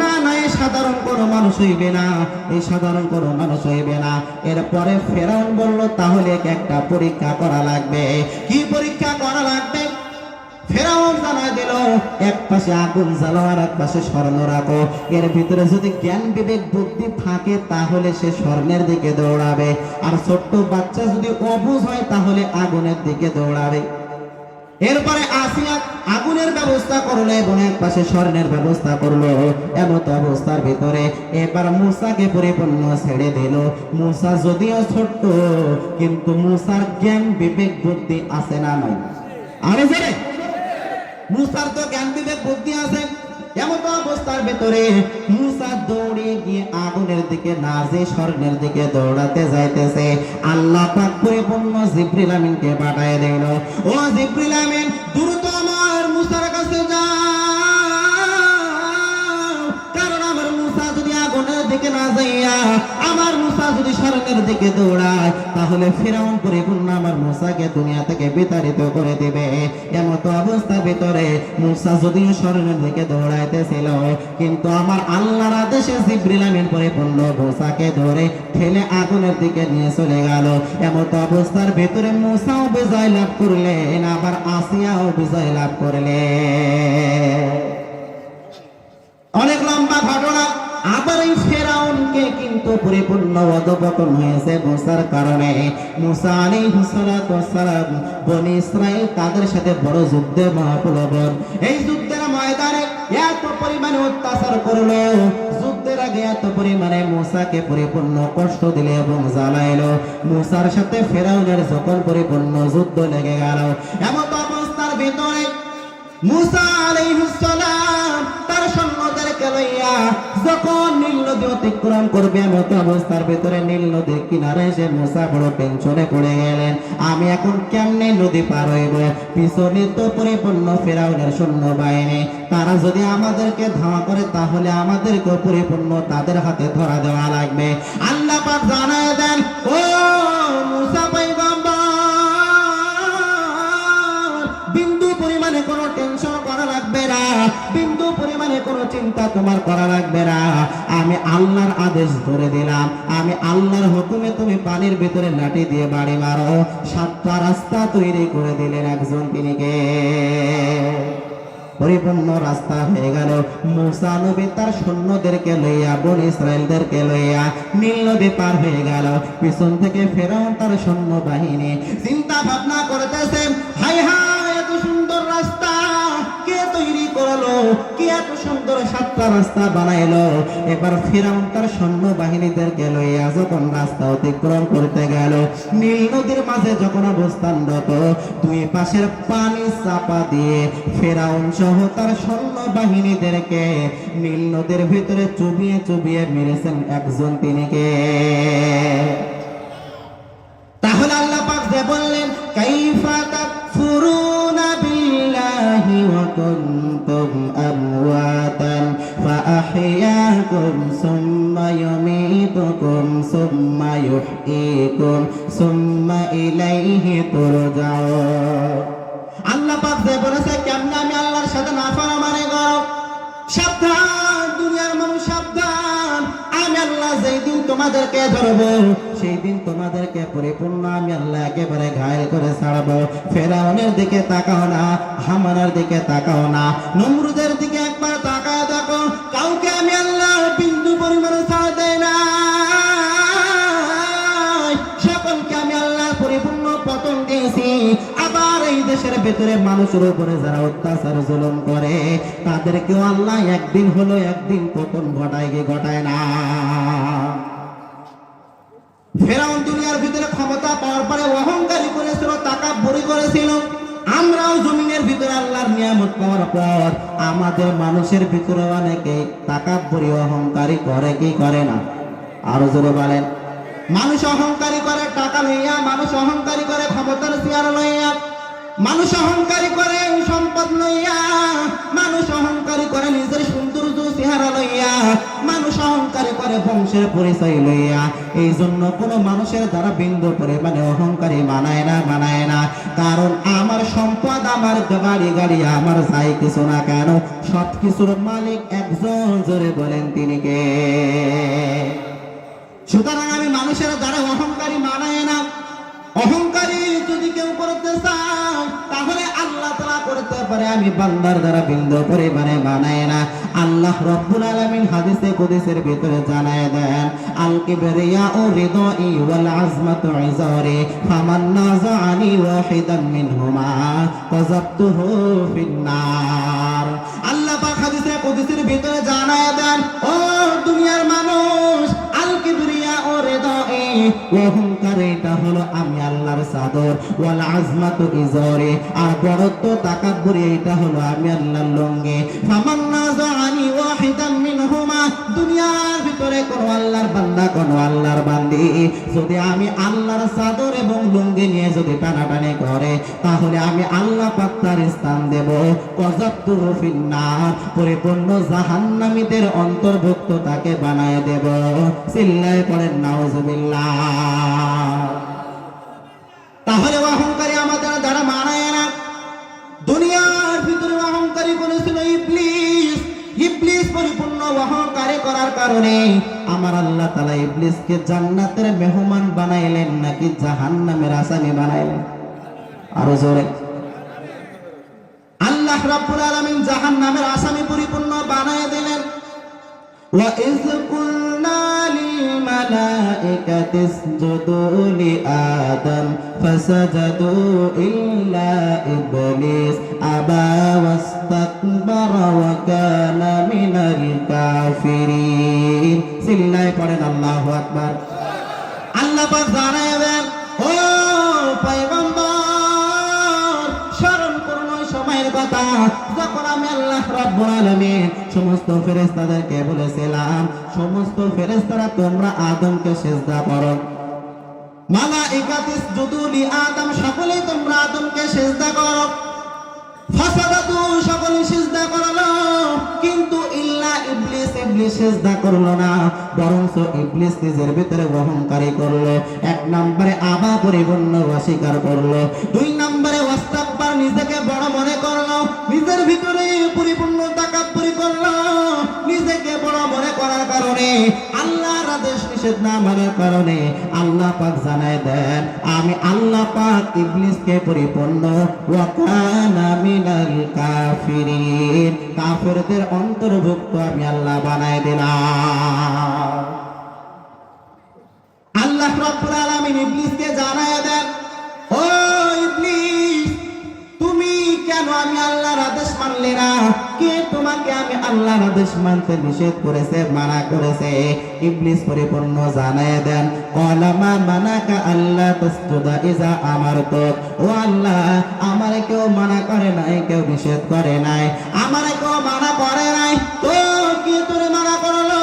না না, এই সাধারণ কোনো মানুষ হইবে না, এই সাধারণ কোনো মানুষ হইবে না। এরপরে ফেরাউন বলল, তাহলে একটা পরীক্ষা করা লাগবে। কি পরীক্ষা করা লাগবে? ফেরাউন জানাই দিল, এক পাশে আগুন জ্বালাও আর এক পাশে স্বর্ণ রাখো, এর ভিতরে যদি জ্ঞান বিবেক বুদ্ধি থাকে তাহলে সে স্বর্ণের দিকে দৌড়াবে, আর ছোট্ট বাচ্চা যদি অবুঝ হয় তাহলে আগুনের দিকে দৌড়াবে। এরপরে আসিয়া আগুনের ব্যবস্থা করলো এবং এক পাশে স্বর্ণের ব্যবস্থা করলো। এমত অবস্থার ভিতরে এবার মুসাকে পরিপূর্ণ ছেড়ে দিল। মুসা যদিও ছোট্ট, কিন্তু মুসার জ্ঞান বিবেক বুদ্ধি আছে না নাই? আরে জানে, মুসার তো জ্ঞান বিবেক বুদ্ধি আছে। এমত অবস্থার ভিতরে মুসা দৌড়ে গিয়ে আগুনের দিকে না যে স্বর্ণের দিকে দৌড়াতে যাইতেছে, আল্লাহ পাক পরিপূর্ণ জিবরিল আমিনকে পাঠিয়ে দিল। ও জিবরিল আমিন, দ্রুত আমার মুসার কাছে যাও, কারণ আমার মুসা যদি আগুনের দিকে না যাইয়া আমার মুসা যদি স্বর্ণের দিকে দৌড়ায়, তাহলে ফেরাউন পরিপূর্ণ আমার মুসাকে দুনিয়া থেকে বিতাড়িত করে দেবে। এমত অবস্থার ভিতরে মুসা যদিও স্বর্ণের দিকে দৌড়াইতেছিল, কিন্তু আমার আল্লাহর আদেশে জিবরিল আমিন পরিপূর্ণ মুসাকে ধরে ঠেলে আগুনের দিকে নিয়ে চলে গেল। এমত অবস্থার ভিতরে মুসাও বিজয় লাভ করলেন, আবার আসিয়াও বিজয় লাভ করলেন। অনেক লম্বা ঘটনা। আবার এই ফেরাউনকে কিন্তু পরিপূর্ণ অধঃপতন হয়েছে মুসার কারণে। মুসা আলাইহিস সালাতু ওয়াস সালাম বনি ইসরাইল তাদের সাথে বড় যুদ্ধে মহাপ্রবণ। এই যুদ্ধের ময়দানে এত পরিমাণে অত্যাচার করলো, যুদ্ধের আগে এত পরিমাণে মুসাকে পরিপূর্ণ কষ্ট দিলে এবং জ্বালাইলো। মুসার সাথে ফেরাউনের যখন পরিপূর্ণ যুদ্ধ লেগে গেল, এমন অবস্থার ভিতরে মুসা আলাইহিস সালাম তার সৈন্যদেরকে লইয়া যখন নীল নদী অতিক্রম করবে, এমত অবস্থার ভিতরে নীল নদীর কিনারে এসে মুসা বড় টেনশনে পড়ে গেলেন, আমি এখন কেমনে নদী পার হইব? পিছনে তো পরিপূর্ণ ফেরাউনের সৈন্যবাহিনী, তারা যদি আমাদেরকে ধাওয়া করে তাহলে আমাদেরকে পরিপূর্ণ তাদের হাতে ধরা দেওয়া লাগবে। আল্লাহ পাক জানায় দেন, ও মুসা পয়গম্বর, বিন্দু পরিমাণে কোনো টেনশন করা লাগবে না, বিন্দু পরিমাণে কোনো চিন্তা তোমার করা লাগবে না। আমি আল্লাহর আদেশ ধরে দিলাম, আমি আল্লাহর হুকুমে তুমি পানির ভিতরে লাঠি দিয়ে বাড়ি মারো। 7টা রাস্তা তৈরি করে দিলেন একজন, তিনি কে? পরিপূর্ণ রাস্তা হয়ে গেল। মুসা নবী তার সৈন্যদেরকে লইয়া বনী ইসরায়েলদেরকে লইয়া নীল নদী পার হয়ে গেল। পিছন থেকে ফেরাউন তার সৈন্য বাহিনী চিন্তা ভাবনা করতেছে, হায় হায় এত সুন্দর রাস্তা কে তৈরি করলো, কে এত সুন্দর 7টা রাস্তা বানাইলো। এবার ফেরাউন তার সৈন্য বাহিনীদেরকে লইয়া যখন রাস্তা অতিক্রম করতে গেল, নীল নদীর মাঝে যখন অবস্থানরত, দুই পাশের পানি চাপা দিয়ে ফেরাউন সহ তার সৈন্য বাহিনীদেরকে নীল নদীর ভিতরে চুবিয়ে চুবিয়ে মেরেছেন একজন, তিনি কে? তাহলে আল্লাহ পাক যে বললেন, কাইফা তাকফুরুনা বিল্লাহি ওয়া কুনতুম আমওয়াতান ফাআহইয়াকুম সুম্মা ইউমীতুকুম সুম্মা ইউহয়ীকুম সুম্মা ইলাইহি তুরজাউন। আল্লাহ পাক যে বলেছে, কেমনে আমি আল্লাহর সাথে নাফরমানি করব? সাবধান দুনিয়ার মানুষ, সাবধান। আমি আল্লাহ যেই দিন তোমাদেরকে ধরবো, সেই দিন তোমাদেরকে পরিপূর্ণ আমি আল্লাহ একেবারে ঘায়েল করে ছাড়বো। ফেরাউনের দিকে তাকাও না, হামানের দিকে তাকাও না, নমরুদের দিকে একবার তাকায় দেখো, কাউকে আমি আল্লাহ বিন্দু পরিমাণে ছাড় দেয় না। সকলকে আমি আল্লাহ পরিপূর্ণ পতন দিয়েছি। আবার এই দেশের ভেতরে মানুষের উপরে যারা অত্যাচার জুলুম করে, তাদেরকেও আল্লাহ একদিন হলো একদিন পতন ঘটায় কি ঘটায় না? ফেরাউন দুনিয়ার ভিতরে ক্ষমতা পাওয়ার পরে অহংকারী করেছিল, তাকাব্বুরি করেছিল। আমরাও জমিনের ভিতরে আল্লাহর নিয়ামত পাওয়ার পর আমাদের মানুষের ভিতরে অনেকে তাকাব্বুরি অহংকারী করে কি করে না? আরো জোরে বলেন। মানুষ অহংকারী করে টাকা লইয়া, মানুষ অহংকারী করে ক্ষমতার চেয়ার লইয়া, মানুষ অহংকারী করে সম্পদ লইয়া, মানুষ অহংকারী করে নিজের সৌন্দর্য চেহারা লইয়া, মানুষ অহংকারী করে বংশের পরিচয় লইয়া। এই জন্য কোনো মানুষের দ্বারা বিন্দু পরিমাণে অহংকারী মানায় না। কারণ আমার সম্পদ, আমার গাড়ি গাড়ি আমার যাই কিছু না কেন, সব কিছুর মালিক একজন, জোরে বলেন তিনি কে? সুতরাং আমি মানুষের দ্বারা অহংকারী মানায় না। অহংকারী যদি কেউ করতে চায় তাহলে আল্লাহ তাআলা করতে পারে, আমি বান্দার দ্বারা বিন্দু পরিমাণে মানায় না। আল্লাহ রাব্বুল আলামিন হাদিসে কুদসির ভিতরে জানায় দেন, আল কিবরিয়া ও রিদাই ওয়াল আজমাতু ইজারি ফামান নাযাআনি ওয়াহিদান মিনহুমা কাযাবতুহু ফিন্নার। আল্লাহ পাক হাদিসে কুদসির ভিতরে জানায় দেন, ও দুনিয়ার মানুষ, আল কিবরিয়া ও রিদাই, অহংকার এটা হলো আমি আল্লাহর চাদর, ওয়াল আজমাতু ইজারি, আর বড়ত্ব তাকাব্বুরি এটা হলো আমি আল্লাহর লুঙ্গি। ফামান নাযাআনি ওয়াহিদাম মিনহুমা, দুনিয়ার ভিতরে কোন আল্লাহর বান্দা, কোন আল্লাহর বান্দি যদি আমি আল্লাহর চাদর এবং লুঙ্গি নিয়ে যদি টানাটানি করে, তাহলে আমি আল্লাহ পাক তার স্থান দেব কাযাবতুহু ফিন্নার, পরিপূর্ণ জাহান্নামীদের অন্তর্ভুক্ত তাকে বানায় দেব। চিল্লায়ে পড়েন নাউজুবিল্লাহ। তাহলে অহংকারী আমাদের দ্বারা মানায় না। দুনিয়ার ভিতরে অহংকারী করেছিল ইবলিস। ইবলিস পরিপূর্ণ অহংকারী করার কারণে আমার আল্লাহ তাআলা ইবলিসকে জান্নাতের মেহমান বানাইলেন নাকি জাহান্নামের আসামি বানাইলেন? আরো জোরে। আল্লাহ রাব্বুল আলামিন জাহান্নামের আসামি পরিপূর্ণ বানায় দিলেন। ওয়া ইয কুলনা লিল মালাইকাতি ইসজুদু লিআদম ফাসাজাদু ইল্লা ইবলিস আবা ওয়াস্তাকবারা ওয়া কানা মিনাল কাফিরিন। চিল্লায়ে পড়েন আল্লাহু আকবার। আল্লাহ পাক জানাবেন, ও পয়গম্বর, স্মরণ করুন ওই সময়ের কথা যখন আমি আল্লাহ রাব্বুল আলামিন সমস্ত ফেরেশতাদেরকে বলেছিলাম, সমস্ত ফেরেশতারা তোমরা আদমকে সিজদা করো। মালাইকাতি ইসজুদু লিআদম, সকলেই তোমরা আদমকে সিজদা করো। ফাসাদাতু, সকলে সিজদা করলো, কিন্তু ইল্লা ইবলিস, ইবলিস সিজদা করলো না, বরঞ্চ ইবলিস নিজের ভিতরে অহংকারী করলো। এক নম্বরে আবা পরিপূর্ণ অস্বীকার করলো, দুই নম্বরে ওয়াস্তাকবার, নিজেকে বড় মনে করলো, নিজের ভিতরে পরিপূর্ণ তাকাব্বুরি করলো, নিজেকে বড় মনে করার কারণে, আল্লাহর আদেশ নিষেধ না মানার কারণে আল্লাহ পাক জানায় দেন আমি আল্লাহ পাক ইবলিসকে পরিপূর্ণ ওয়া কানা মিনাল কাফিরিন, কাফেরদের অন্তর্ভুক্ত আমি আল্লাহ বানায় দিলাম। আল্লাহ রাব্বুল আলামিন ইবলিসকে জানায় দেন, ও ইবলিস, তুমি কেন আমি আল্লাহর আদেশ মানলে না? কে তোমাকে আমি আল্লাহর আদেশ মানতে নিষেধ করেছে, মানা করেছে? ইবলিস পরিপূর্ণ জানায় দেন, ক্বালা মা মানাকা আল্লা তাসজুদা ইযা আমারতুক, ও আল্লাহ, আমারে কেউ মানা করে নাই, কেউ নিষেধ করে নাই, আমারে কেউ মানা করে নাই, তো কি তোরে মানা করলো?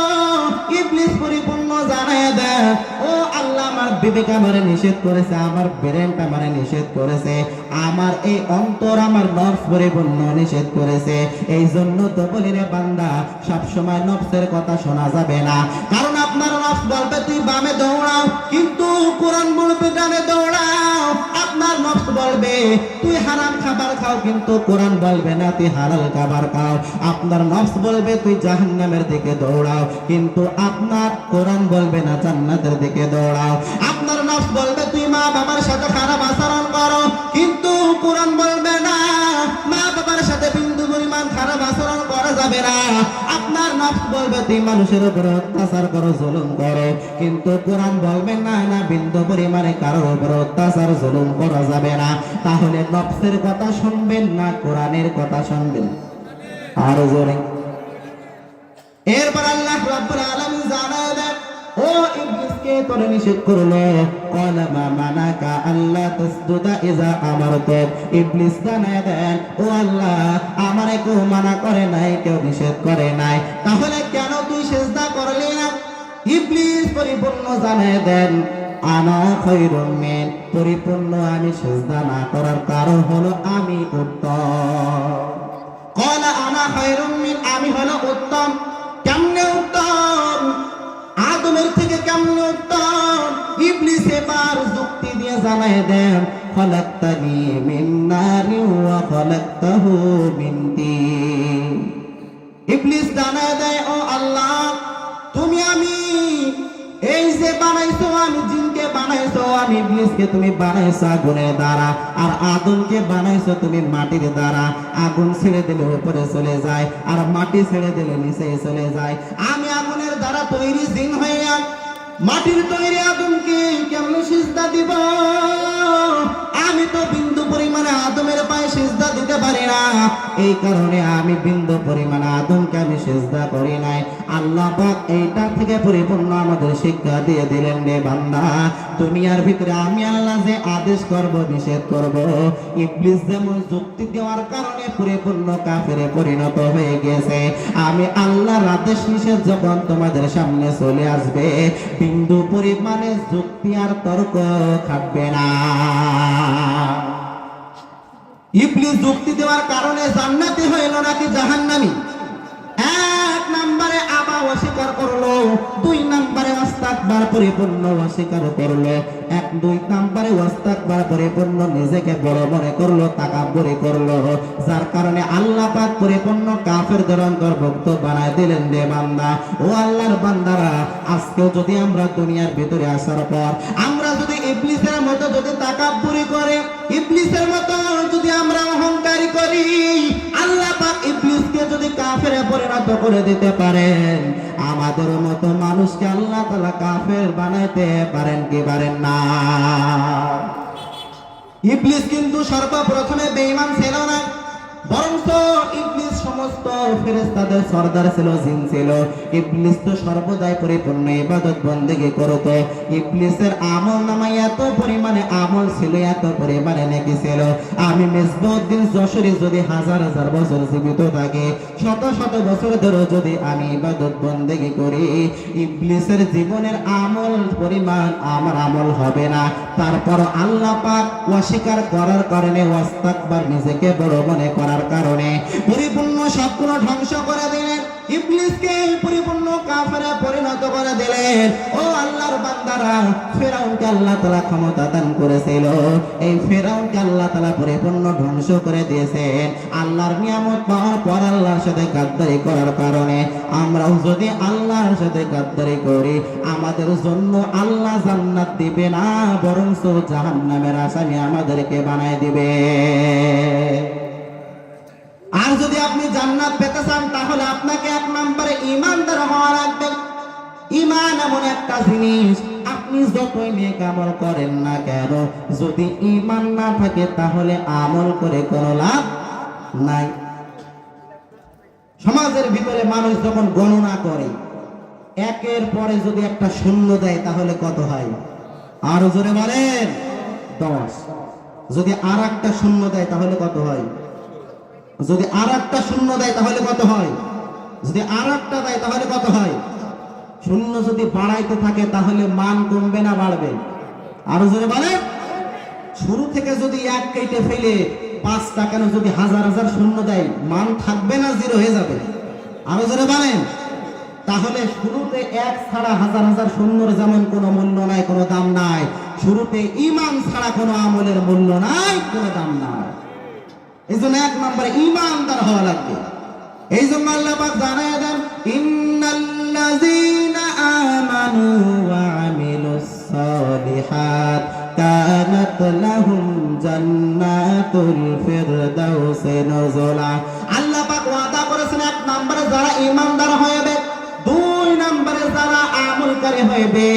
ইবলিস পরিপূর্ণ জানায় দেন, ও আল্লাহ, আমার বিবেক আমারে নিষেধ করেছে, আমার ব্রেনটা আমারে নিষেধ করেছে, আমার এই অন্তর, আমার নফস পরিপূর্ণ নিষেধ করেছে। এই জন্য তো বলি রে বান্দা, সবসময় নফসের কথা শোনা যাবে না, কারণ আপনার নফস বলবে তুই বামে দৌড়াও, কিন্তু কোরআন বলবে ডানে দৌড়াও। আপনার নফস বলবে তুই হারাম খাবার খাও, কিন্তু কোরআন বলবে না তুই হালাল খাবার খাও। আপনার নফস বলবে তুই জাহান্নামের দিকে দৌড়াও, কিন্তু আপনার কোরআন বলবে না জান্নাতের দিকে দৌড়াও। আপনার নফস বলবে তুই মা বাবার সাথে খারাপ আচরণ করো, কিন্তু কোরআন বলবে না মা বাবার সাথে বিন্দু পরিমাণ খারাপ আচরণ করা যাবে না। আপনার নফস বলবে তুই মানুষের উপর অত্যাচার করো, জুলুম করো, কিন্তু কোরআন বলবে না, না বিন্দু পরিমাণে কারোর উপর অত্যাচার জুলুম করা যাবে না। তাহলে নফসের কথা শুনবেন না কোরআনের কথা শুনবেন? আরো জোরে। এরপর আল্লাহ রাব্বুল আলামিন জানায় দেন, ও ইবলিসকে তোরে নিষেধ করলো, ক্বালা মা মানাকা আল্লা তাসজুদা ইযা আমারতুক। ইবলিস জানায় দেন, ও আল্লাহ, আমারে কেউ মানা করে নাই, কেউ নিষেধ করে নাই, তাহলে কেন তুই সিজদা করলি না? ইবলিস পরিপূর্ণ জানায় দেন, আনা খায়রুম মিন, পরিপূর্ণ আমি সিজদা না করার কারণ হলো আমি উত্তম। ক্বালা আনা খায়রুম মিন, আমি হলো উত্তম। কেমনে উত্তম? আদমের থেকে কেমনে উত্তম? ইবলিস এবার যুক্তি দিয়ে জানায় দেন, খালাকতানি মিন নারিন ওয়া খালাকতাহু মিন তিন। ইবলিস জানায় দেয়, ও আল্লাহ, তুমি আমি এই যে বানাইছো, আমি জিনকে বানাইছো, আমি ইবলিসকে তুমি বানাইছো আগুনের দ্বারা, আর আদমকে বানাইছো তুমি মাটির দ্বারা। আগুন ছেড়ে দিলে উপরে চলে যায়, আর মাটি ছেড়ে দিলে নিচে চলে যায়। আমি আগুনের দ্বারা তৈরি জিন হইয়া মাটির তৈরি আদমকে কেমনে সিজদা দিব? আমি তো বিন্দু পরিমাণে আদমের পায়ে সিজদা দিতে পারি না, এই কারণে আমি বিন্দু পরিমাণে আদমকে আমি সিজদা করি নাই। আল্লাহ পাক এইটা থেকে পরিপূর্ণ আমাদের শিক্ষা দিয়ে দিলেন, রে বান্দা, দুনিয়ার ভিতরে আমি আল্লাহ যে আদেশ করব, নিষেধ করব, ইবলিস যেমন যুক্তি দেওয়ার কারণে পরিপূর্ণ কাফেরে পরিণত হয়ে গেছে, আমি আল্লাহর আদেশ নিষেধ যখন তোমাদের সামনে চলে আসবে, বিন্দু পরিমাণে যুক্তি আর তর্ক খাটবে না। ইবলিস যুক্তি দেওয়ার কারণে জান্নাতি হইল নাকি জাহান্নামী? এক নম্বরে আবা অস্বীকার করলো, দুই নম্বরে ওয়াস্তাকবার পরিপূর্ণ অস্বীকার করলো, দুই নম্বরে ওয়াস্তাকবার পরিপূর্ণ নিজেকে বড় মনে করলো, তাকাব্বুরি করলো, যার কারণে আল্লাহ পাক পরিপূর্ণ কাফেরদের অন্তর্ভুক্ত বানায় দিলেন। রে বান্দা, ও আল্লাহর বান্দারা, আজকেও যদি আমরা দুনিয়ার ভিতরে আসার পর আমরা যদি ইবলিসের মতো যদি তাকাব্বুরি করে, ইবলিসের মতো যদি আমরা অহংকারী করি, আল্লাহ পাক ইবলিসকে যদি কাফেরে পরিণত করে দিতে পারেন, আমাদের মতো মানুষকে আল্লাহ তাআলা কাফের বানাইতে পারেন কি পারেন না? ইবলিস কিন্তু সর্বপ্রথমে বেঈমান ছিল না, বরঞ্চ ইবলিস সমস্ত ফেরেশতাদের সরদার ছিল, জিন ছিল। ইবলিস তো সর্বদাই পরিপূর্ণ ইবাদত বন্দেগি করত। ইবলিসের আমল নামায় এত পরিমাণে আমল ছিল, এত পরিমাণে নেকি ছিল, আমি মেজবাউদ্দিন যশোরী যদি হাজার হাজার বছর জীবিত থাকি, শত শত বছর ধরে যদি আমি ইবাদত বন্দেগি করি, ইবলিসের জীবনের আমল পরিমাণ আমার আমল হবে না। তারপর আল্লাহ পাক অস্বীকার করার কারণে, ওয়াস্তাকবার নিজেকে বড় মনে করার কারণে, পরিপূর্ণ সবগুলো ধ্বংস করে দিলেন, ইবলিসকে পরিপূর্ণ কাফেরে পরিণত করে দিলেন। ও আল্লাহর বান্দারা, ফেরাউনকে আল্লাহ তাআলা ক্ষমতা দান করেছিল, এই ফেরাউনকে আল্লাহ তাআলা পরিপূর্ণ ধ্বংস করে দিয়েছেন। আল্লাহর নিয়ামত পাওয়ার পর আল্লাহর সাথে গাদ্দারি করার কারণে আমরাও যদি আল্লাহর সাথে গাদ্দারি করি, আমাদের জন্য আল্লাহ জান্নাত দিবে না, বরং জাহান্নামের আসামি আমাদেরকে বানায় দিবে। আর যদি আপনি জান্নাত পেতে চান, তাহলে আপনাকে এক নম্বরে ঈমানদার হওয়া লাগবে। ঈমান এমন একটা জিনিস, আপনি যতই নেক আমল করেন না কেন, যদি ঈমান না থাকে তাহলে আমল করে কোনো লাভ নাই। সমাজের ভিতরে মানুষ যখন গণনা করে, একের পরে যদি একটা শূন্য দেয় তাহলে কত হয়? আরো জোরে বলেন। 10। যদি আর একটা শূন্য দেয় তাহলে কত হয়? যদি আর একটা শূন্য দেয় তাহলে কত হয়? যদি আর একটা দেয় তাহলে কত হয়? শূন্য যদি বাড়াইতে থাকে তাহলে মান কমবে না বাড়বে? আরো জোরে বলেন। শুরু থেকে যদি এক কেটে ফেলে 5টা কেন যদি হাজার হাজার শূন্য দেয়, মান থাকবে না, জিরো হয়ে যাবে? আরো জোরে বলেন। তাহলে শুরুতে এক ছাড়া হাজার হাজার শূন্যর যেমন কোনো মূল্য নাই, কোনো দাম নাই, শুরুতে ঈমান ছাড়া কোনো আমলের মূল্য নাই, কোনো দাম নাই। এই জন্য এক নম্বরে ঈমানদার হওয়া লাগবে। এই জন্য আল্লাহ পাক জানায় দেন, ইন্নাল্লাযীনা আমানু ওয়া আমিলুস সালিহাত কানাত লাহুম জান্নাতুল ফিরদাউসি নুজুলা। আল্লাহ পাক ওয়াদা করেছেন, এক নম্বরে যারা ঈমানদার হবে, 2 নম্বরে যারা আমলকারী হবে,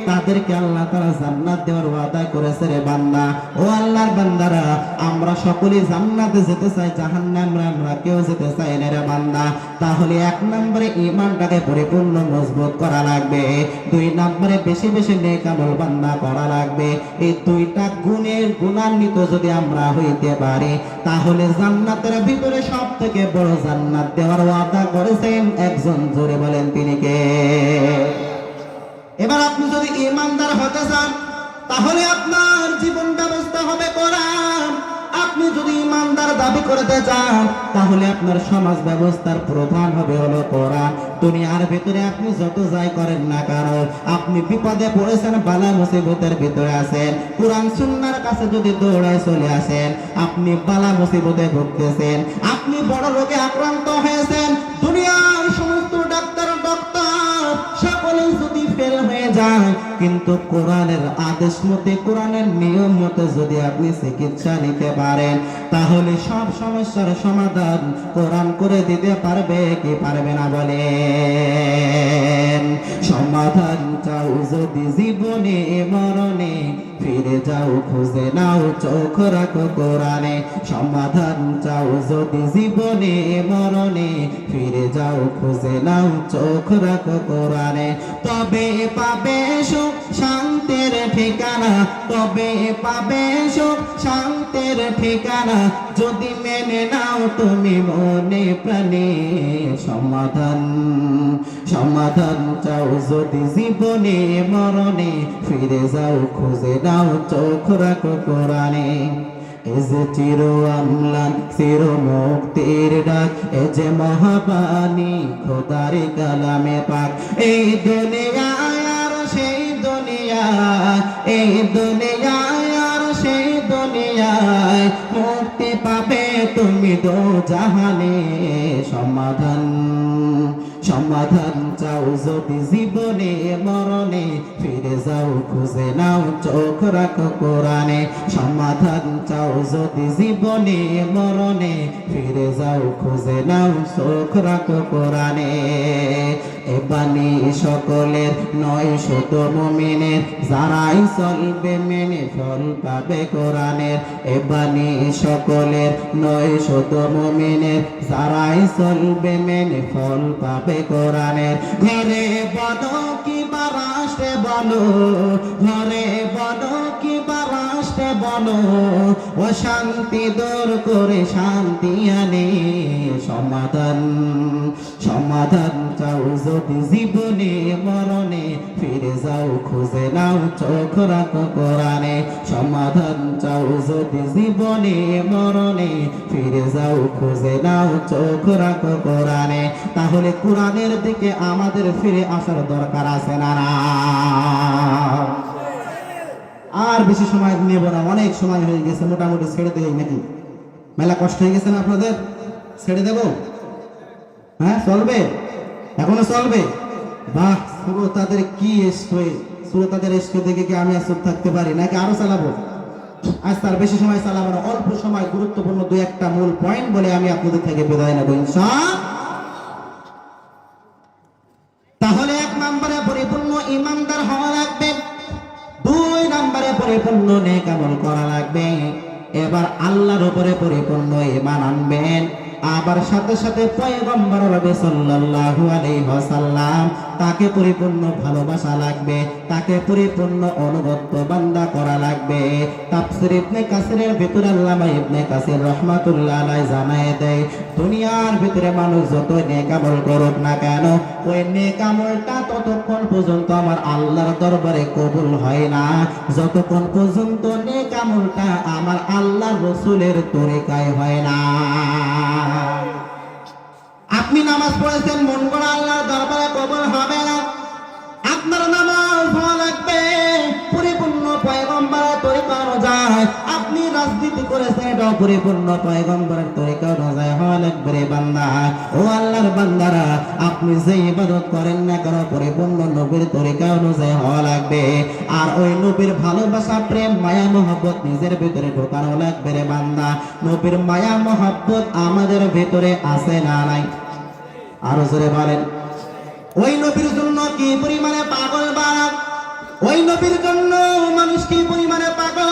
তাদেরকে আল্লাহ তাআলা জান্নাত দেওয়ার ওয়াদা করেছে। রে বান্দা, ও আল্লাহর বান্দারা, আমরা সকলেই জান্নাতে যেতে চাই, জাহান্নামে আমরা কেউ যেতে চাই না রে বান্দা। তাহলে এক নম্বরে ঈমানটাকে পরিপূর্ণ মজবুত করা লাগবে, 2 নম্বরে বেশি বেশি নেক আমল বান্দা করা লাগবে। এই 2টা গুণের গুণান্বিত যদি আমরা হইতে পারি, তাহলে জান্নাতের ভিতরে সবথেকে বড় জান্নাত দেওয়ার ওয়াদা করেছেন একজন। জোরে বলেন তিনি কে? এবার আপনি যদি ঈমানদার হতে চান, তাহলে আপনার জীবন ব্যবস্থা হবে কোরআন। আপনি যদি ঈমানদার দাবি করতে চান, তাহলে আপনার সমাজ ব্যবস্থার প্রধান হবে হলো কোরআন। দুনিয়ার ভিতরে আপনি যত যাই করেন না কেন, আপনি বিপদে পড়েছেন, বালা মুসিবতের ভিতরে আছেন, কোরআন সুন্নাহর কাছে যদি দৌড়ায় চলে আসেন, আপনি বালা মুসিবতে ভুগতেছেন, আপনি বড় রোগে আক্রান্ত হয়েছেন, দুনিয়ার সমস্ত ডাক্তার সকলেই যদি ফেল হয়ে যায়, কিন্তু কোরআনের আদেশ মতে, কোরআনের নিয়ম মতে যদি আপনি চিকিৎসা নিতে পারেন, তাহলে সব সমস্যার সমাধান কোরআন করে দিতে পারবে কি পারবে না? বলেন। সমাধান চাও যদি জীবনে মরণে, ফিরে যাও খুঁজে নাও, চোখ রাখো কোরআনে। সমাধান চাও যদি জীবনে মরণে, ফিরে যাও খুঁজে নাও, চোখ রাখো কোরআনে। তবে পাবে সুখ শান্তির ঠিকানা, তবে পাবে সুখ শান্তির ঠিকানা, যদি মেনে নাও তুমি মনে প্রাণে। সমাধান সমাধান চাও যদি জীবনে মরণে, ফিরে যাও খুঁজে নাও, চোখ রাখো কোরআনে। এ যে চির আমলান চির মুক্তির ডাক, এ যে মহাবাণী খোদার কালামে পাক। এই দুনিয়ায় আর সেই দুনিয়া, এই দুনিয়ায় আর সেই দুনিয়ায়, মুক্তি পাবে তুমি দোজাহানে। সমাধান সমাধান চাও যদি জীবনে মরণে, ফিরে যাও খুঁজে নাও, চোখ রাখো কোরআনে। সমাধান চাও যদি জীবনে মরণে, ফিরে যাও খুঁজে নাও, চোখ রাখো কোরআনে। এ বাণী সকলের নয়, শুধু মুমিনের, যারাই চলবে মেনে ফল পাবে কোরআনের। এ বাণী সকলের নয়, শুধু মুমিনের, যারাই চলবে মেনে ফল পাবে কোরআনের। ঘরে বলো কি বা রাষ্ট্রে বলো, ঘরে বলো কি বা রাষ্ট্রে বলো, অশান্তি দূর করে শান্তি আনে। সমাধান সমাধান চাও চাও যদি জীবনে মরণে, ফিরে যাও খুঁজে নাও চোখ রাখো কোরআনে। সমাধান চাও যদি জীবনে মরণে, ফিরে যাও খুঁজে নাও চোখ রাখো কোরআনে। তাহলে কোরআনের দিকে আমাদের ফিরে আসার দরকার আছে না? আর বেশি সময় নেব না, অনেক সময় হয়ে গেছে, মোটামুটি ছেড়ে দেই নাকি? মেলা কষ্ট হয়ে গেছে না আপনাদের? ছেড়ে দেব? হ্যাঁ, চলবে? এখনো চলবে? বাহ, শ্রোতাদের কি শ্রোতাদের এসকে দেখে কি আমি আর চুপ থাকতে পারি নাকি আরো চালাবো? আজ তার বেশি সময় চালাবো না, অল্প সময় গুরুত্বপূর্ণ দুই একটা মূল পয়েন্ট বলে আমি আপনাদের থেকে বিদায় নেব ইনশাআল্লাহ। তাহলে 1 নম্বরে পরিপূর্ণ ইমানদার হওয়া লাগবে, 2 নম্বরে পরিপূর্ণ নেক আমল করা লাগবে, এবার আল্লাহর উপরে পরিপূর্ণ ঈমান আনবেন। আবার সাথে সাথে পয়গম্বর নবী সাল্লাল্লাহু আলাইহি ওয়াসাল্লাম তাকে পরিপূর্ণ ভালোবাসা লাগবে, তাকে পরিপূর্ণ অনুগত বান্দা করা লাগবে। তাফসীর ইবনে কাসিরের ভিতরে আল্লামা ইবনে কাসির রাহমাতুল্লাহ আলাইহি জানায় দেয়, দুনিয়ার ভিতরে মানুষ যত নেক আমল করুক না কেন, ওই নেক আমলটা ততক্ষণ পর্যন্ত আমার আল্লাহর দরবারে কবুল হয় না যতক্ষণ পর্যন্ত নেক আমলটা আমার আল্লাহর রাসূলের তরিকায় হয় না। আপনি নামাজ পড়েছেন, মন করে আল্লাহর দরবারে কবুল হবে না। আপনার নামাজ হওয়া লাগবে পরিপূর্ণ পয়গম্বরের তরিকা অনুযায়ী। আপনি রাজনীতি করেছেন, এটাও পরিপূর্ণ পয়গম্বরের তরিকা অনুযায়ী হওয়া লাগবে রে বান্দা। ও আল্লাহর বান্দারা, আপনি যে ইবাদত করেন না কেন পরিপূর্ণ নবীর তরিকা অনুযায়ী হওয়া লাগবে। আর ওই নবীর ভালোবাসা, প্রেম, মায়া, মহব্বত নিজের ভিতরে ঢোকানো লাগবে রে বান্দা। নবীর মায়া মহব্বত আমাদের ভিতরে আছে না নাই? আরো জোরে বলেন। ওই নবীর জন্য কি পরিমাণে পাগল বাড়া, ওই নবীর জন্য মানুষ কি পরিমাণে পাগল।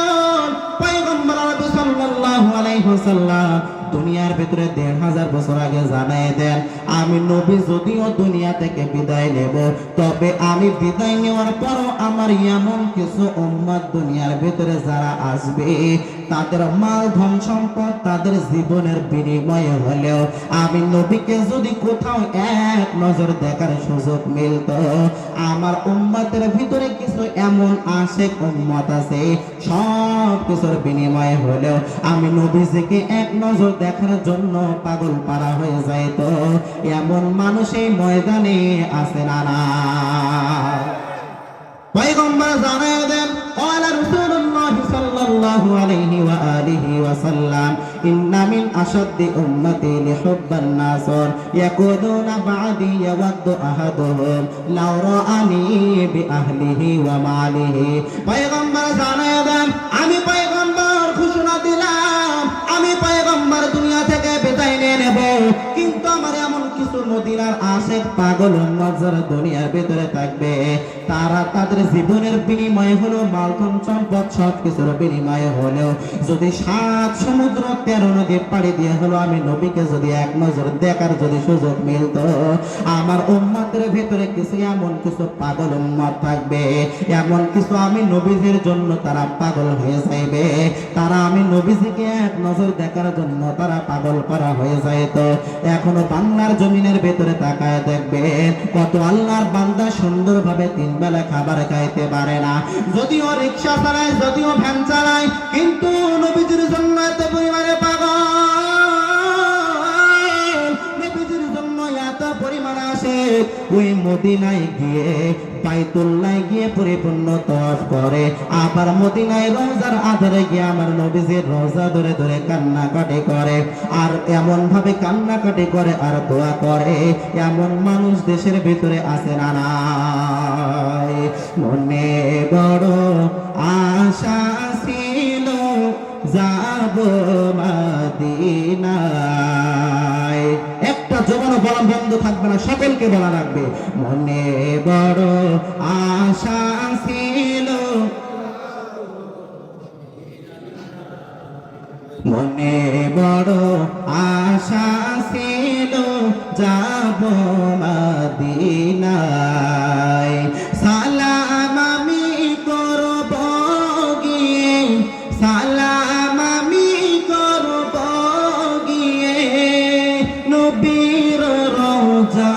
পয়গম্বর নবী সাল্লাল্লাহু আলাইহি ওয়াসাল্লাম দুনিয়ার ভিতরে ১৫০০ বছর আগে জানায় দেন, আমি নবী যদিও দুনিয়া থেকে বিদায় নেব, তবে আমি বিদায় নেওয়ার পরও আমার এমন কিছু উম্মত দুনিয়ার ভিতরে যারা আসবে, তাদের মাল ধন সম্পদ তাদের জীবনের বিনিময়ে হলেও আমি নবীকে যদি কোথাও এক নজর দেখার সুযোগ মিলত, আমার উম্মতের ভিতরে কিছু এমন আশেক উম্মত আছে, সব কিছুর বিনিময়ে হলেও আমি নবীজিকে এক নজর দেখার জন্য পাগল পারা হয়ে যায়। তো এমন মানুষ এই ময়দানে আছে না? পয়গম্বর জানায় দেন, ক্বালা রাসূলুল্লাহ সাল্লাল্লাহু আলাইহি ওয়া আলিহি ওয়া সাল্লাম, ইন্না মিন আশাদ্দি উম্মতি লিহুব্বান নাসর ইয়াকুলুনা বা'দি ইয়াওয়াদ্দু আহাদুহুম লাউ রাআনি বিআহলিহি ওয়া মালিহি। পয়গম্বর জানায় দেন, আমি পয়গম্বর ঘোষণা দিলাম, আমি পয়গম্বর দুনিয়া থেকে বিদায় নিয়ে নেব, কিন্তু আমার এমন কিছু মদিনার আশেক পাগল উম্মত যারা দুনিয়ার ভিতরে থাকবে, তারা তাদের জীবনের বিনিময়ে হলো মালধন সম্পদ সব কিছুর বিনিময়ে হলেও যদি ৭ সমুদ্র ১৩ নদী পাড়ি দিয়ে হলো আমি নবীকে যদি এক নজর দেখার যদি সুযোগ মিলত, আমার উম্মতের ভিতরে কিছু এমন কিছু পাগল উম্মত থাকবে, এমন কিছু আমি নবীজির জন্য তারা পাগল হয়ে যাইবে, তারা আমি নবীজিকে এক নজর দেখার জন্য তারা পাগল করা হয়ে যায়। তো এখনো বাংলার জমিনের ভিতরে তাকায় দেখবে কত আল্লাহর বান্দা সুন্দরভাবে ৩ বেলা খাবার খাইতে পারে না, যদিও রিকশা চালায়, যদিও ভ্যান চালায়, কিন্তু নবীজির জন্য এত পরিমাণে পাগল, নবীজির জন্য এত পরিমাণে আসে। ওই মদিনায় গিয়ে, বাইতুল্লাহ গিয়ে পরিপূর্ণ তওয়াফ করে, আবার মদিনায় রওজার আধারে গিয়ে আমার নবীজির রওজা ধরে ধরে কান্নাকাটি করে, আর এমন ভাবে কান্নাকাটি করে আর দোয়া করে, এমন মানুষ দেশের ভিতরে আছে না নাই? মনে বড় আশা ছিল যাব মদিনায়। একটা জবানও বলা বন্ধ থাকবে না, সকলকে বলা রাখবে, মনে বড় আশা ছিল, মনে বড় আশা ছিল যাব মদিনায়। সালাম আমি করব গিয়ে, সালাম আমি করব গিয়ে নবীর রওজায়।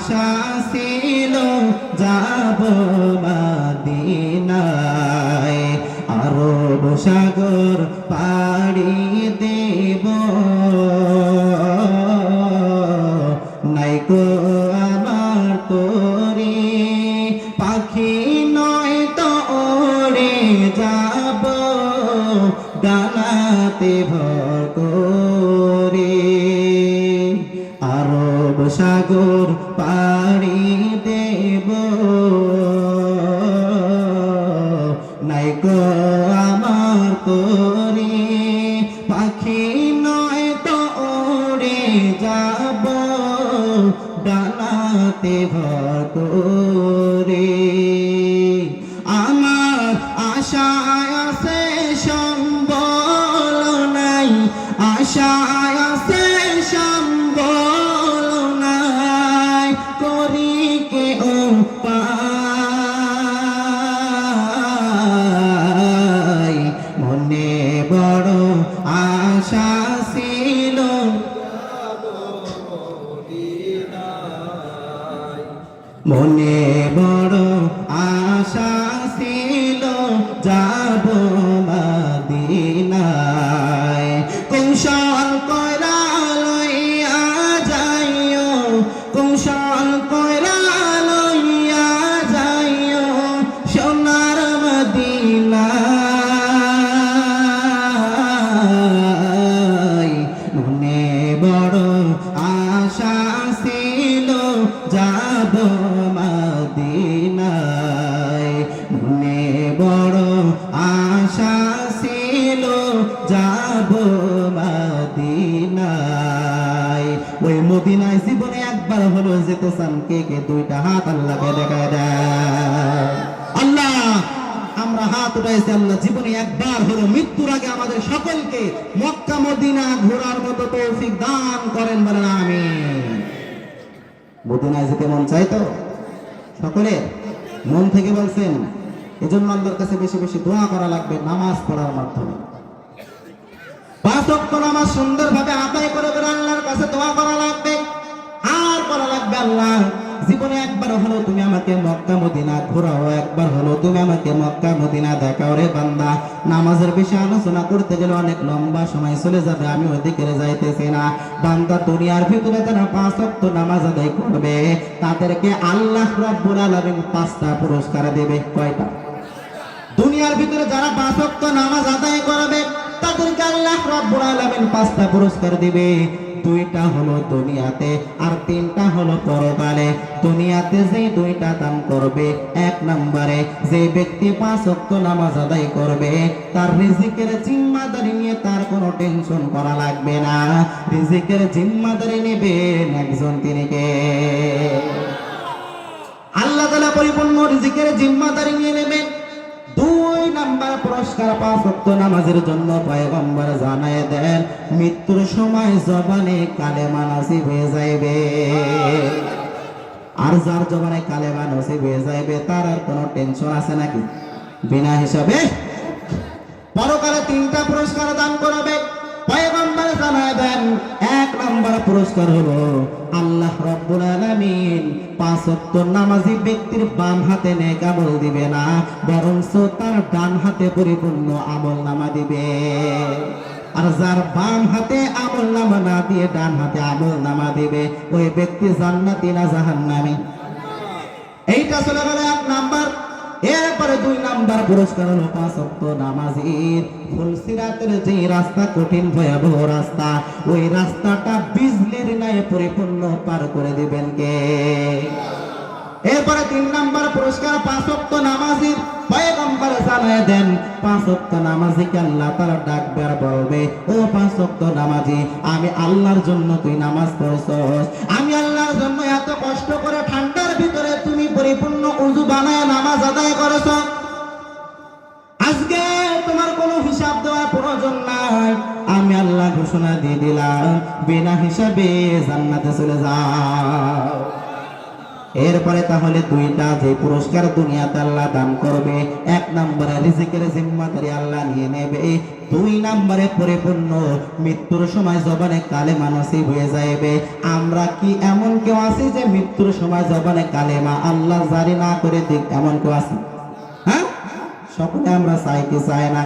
আশা ছিল যাব মদিনায়, আরব সাগর পাড়ি দেব, নাইকো আমার তোরে পাখি নয় তো ওড়ে যাব ডানাতে ভর করে, আরব সাগর পাড়ি দেব, নাইকো আমার তোরে পাখি নয় তো ওড়ে যাব ডানাতে ভর করে। আমার আশায় আছে সম্বল নাই, আশায় আছে সম্বল নাই, করি কে উপায়, মনে বড় আশা ছিল, মনে বড় আশা ছিল যাব মদিনায়, কৌশল কইরা লইয়া যাইও, কৌশল কইরা লইয়া যাইও সোনার মদিনায়, মনে বড় আশা ছিল যাব মদিনায়, মনে বড় আশা ছিল যাব মদিনায়। ওই মদিনায় জীবনে একবার হলো যেতে চান কে কে? দুইটা হাত আল্লাহকে দেখা দেয়। আল্লাহ, আমরা হাত উঠাইছি, আল্লাহ জীবনে একবার হলো মৃত্যুর আগে আমাদের সকলকে মক্কা মদিনা ঘোরার মতো তৌফিক দান করেন, বলেন আমিন। মদিনায় যেতে মন চাই তো সকলে মন থেকে বলছেন? এজন্য আল্লাহর কাছে বেশি বেশি দোয়া করা লাগবে নামাজ পড়ার মাধ্যমে। 5 ওয়াক্ত নামাজ সুন্দরভাবে আদায় করে আল্লাহর কাছে দোয়া করা লাগবে, আর করা লাগবে আল্লাহ জীবনে একবার হলো তুমি আমাকে মক্কা মদিনা ঘোরাও, একবার হলো তুমি আমাকে মক্কা মদিনা দেখাও রে বান্দা। নামাজের বিষয়ে আলোচনা করতে গেলে অনেক লম্বা সময় চলে যাবে, আমি ওইদিকে যাইতেছি না। বান্দা দুনিয়ার ভিতরে যারা 5 ওয়াক্ত নামাজ আদায় করবে তাদেরকে আল্লাহ রাব্বুল আলামিন 5টা পুরস্কার দেবে। কয়টা? দুনিয়ার ভিতরে যারা 5 ওয়াক্ত নামাজ আদায় করবে তাদেরকে আল্লাহ রাব্বুল আলামিন 5টা পুরস্কার দিবে। 2টা হলো দুনিয়াতে আর 3টা হলো পরকালে। দুনিয়াতে যে 2টা দান করবে, 1 নম্বরে যে ব্যক্তি 5 ওয়াক্ত নামাজ আদায় করবে তার রিজিকের জিম্মাদারি নিয়ে তার কোনো টেনশন করা লাগবে না। রিজিকের জিম্মাদারি নেবেন একজন, তিনি কে? আল্লাহ তাআলা পরিপূর্ণ রিজিকের জিম্মাদারি নিয়ে নেবেন। 2 নাম্বার পুরস্কার 5 ওয়াক্ত নামাজের জন্য পয়গম্বর জানায় দেন মৃত্যুর সময় জবানে কালেমা নসিব হয়ে যাইবে। আর যার জবানে কালেমা নসিব হয়ে যাইবে তার আর কোনো টেনশন আছে নাকি? বিনা হিসাবে পরকালে 3টা পুরস্কার দান করবে। পয়গম্বর জানায় দেন 1 নাম্বার পুরস্কার হলো আল্লাহ রাব্বুল আলামিন 5 ওয়াক্ত নামাজি ব্যক্তির বাম হাতে নেক আমল দিবে না, বরং তার ডান হাতে পরিপূর্ণ আমল নামা দিবে। আর যার বাম হাতে আমল নামা না দিয়ে ডান হাতে আমল নামা দিবে ওই ব্যক্তি জান্নাতি না জাহান্নামী? এইটা চলে গেল 1 নাম্বার। এরপরে 2 নাম্বার পুরস্কার হলো 5 ওয়াক্ত নামাজীর ফুলসিরাতের যে রাস্তা, কঠিন ভয়াবহ রাস্তা, ওই রাস্তাটা বিজলির ন্যায় পরিপূর্ণ পার করে দিবেন কে? এরপরে 3 নাম্বার পুরস্কার 5 ওয়াক্ত নামাজীর পয়গম্বর জানায় দেন 5 ওয়াক্ত নামাজীকে আল্লাহ তাআলা ডাকবে আর বলবে, ও 5 ওয়াক্ত নামাজী, আমি আল্লাহর জন্য তুই নামাজ পড়ছস, আমি আল্লাহর জন্য এত কষ্ট করে ঠান্ডার ভিতরে তুমি পরিপূর্ণ ওযু বানায় নামাজ আদায় করেছ, আজকে তোমার কোনো হিসাব দেওয়ার প্রয়োজন নাই। আমি আল্লাহ ঘোষণা দিয়ে দিলাম বিনা হিসাবে জান্নাতে চলে যাও। এরপরে তাহলে দুইটা যে পুরস্কার দুনিয়াতে আল্লাহ দান করবে, এক নম্বরে রিজিকের জিম্মাদারি আল্লাহ নিয়ে নেবে, দুই নম্বরে পরিপূর্ণ মৃত্যুর সময় জবানে কালেমা নসিব হয়ে যাবে। আমরা কি এমন কেউ আছি যে মৃত্যুর সময় জবানে কালেমা আল্লাহ জারি না করে দিক, এমন কেউ আছি? হ্যাঁ, সকলে আমরা চাই কি চাই না?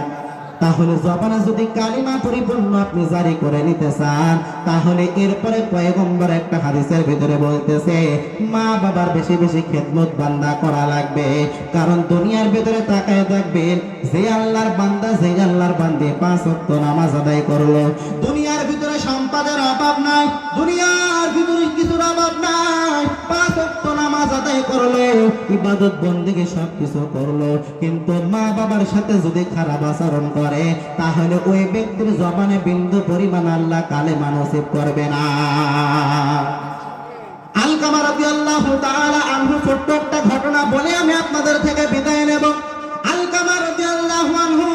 তাহলে জবানে যদি কালিমা পরিপূর্ণ আপনি জারি করে নিতে চান, তাহলে এরপরে পয়গম্বর একটা হাদিসের ভিতরে বলতেছে মা বাবার বেশি বেশি খেদমত বান্দা করা লাগবে। কারণ দুনিয়ার ভিতরে তাকায় দেখবেন, যে আল্লাহর বান্দা যে আল্লাহর বান্দে 5 ওয়াক্ত নামাজ আদায় করলো, দুনিয়ার ভিতরে সম্পদের অভাব নাই, দুনিয়ার ভিতরে কিছুর অভাব নাই, 5 ওয়াক্ত নামাজ আদায় করলো, ইবাদত বন্দেগী সবকিছু করলো, কিন্তু মা বাবার সাথে যদি খারাপ আচরণ করে, তাহলে ওই ব্যক্তির জবানে বিন্দু পরিমাণ আল্লাহ কালেমা নসিব করবে না। আলকামা রাদিয়াল্লাহু তাআলা আনহু ছোট্ট একটা ঘটনা বলে আমি আপনাদের থেকে বিদায় নেব। আলকামা রাদিয়াল্লাহু আনহু,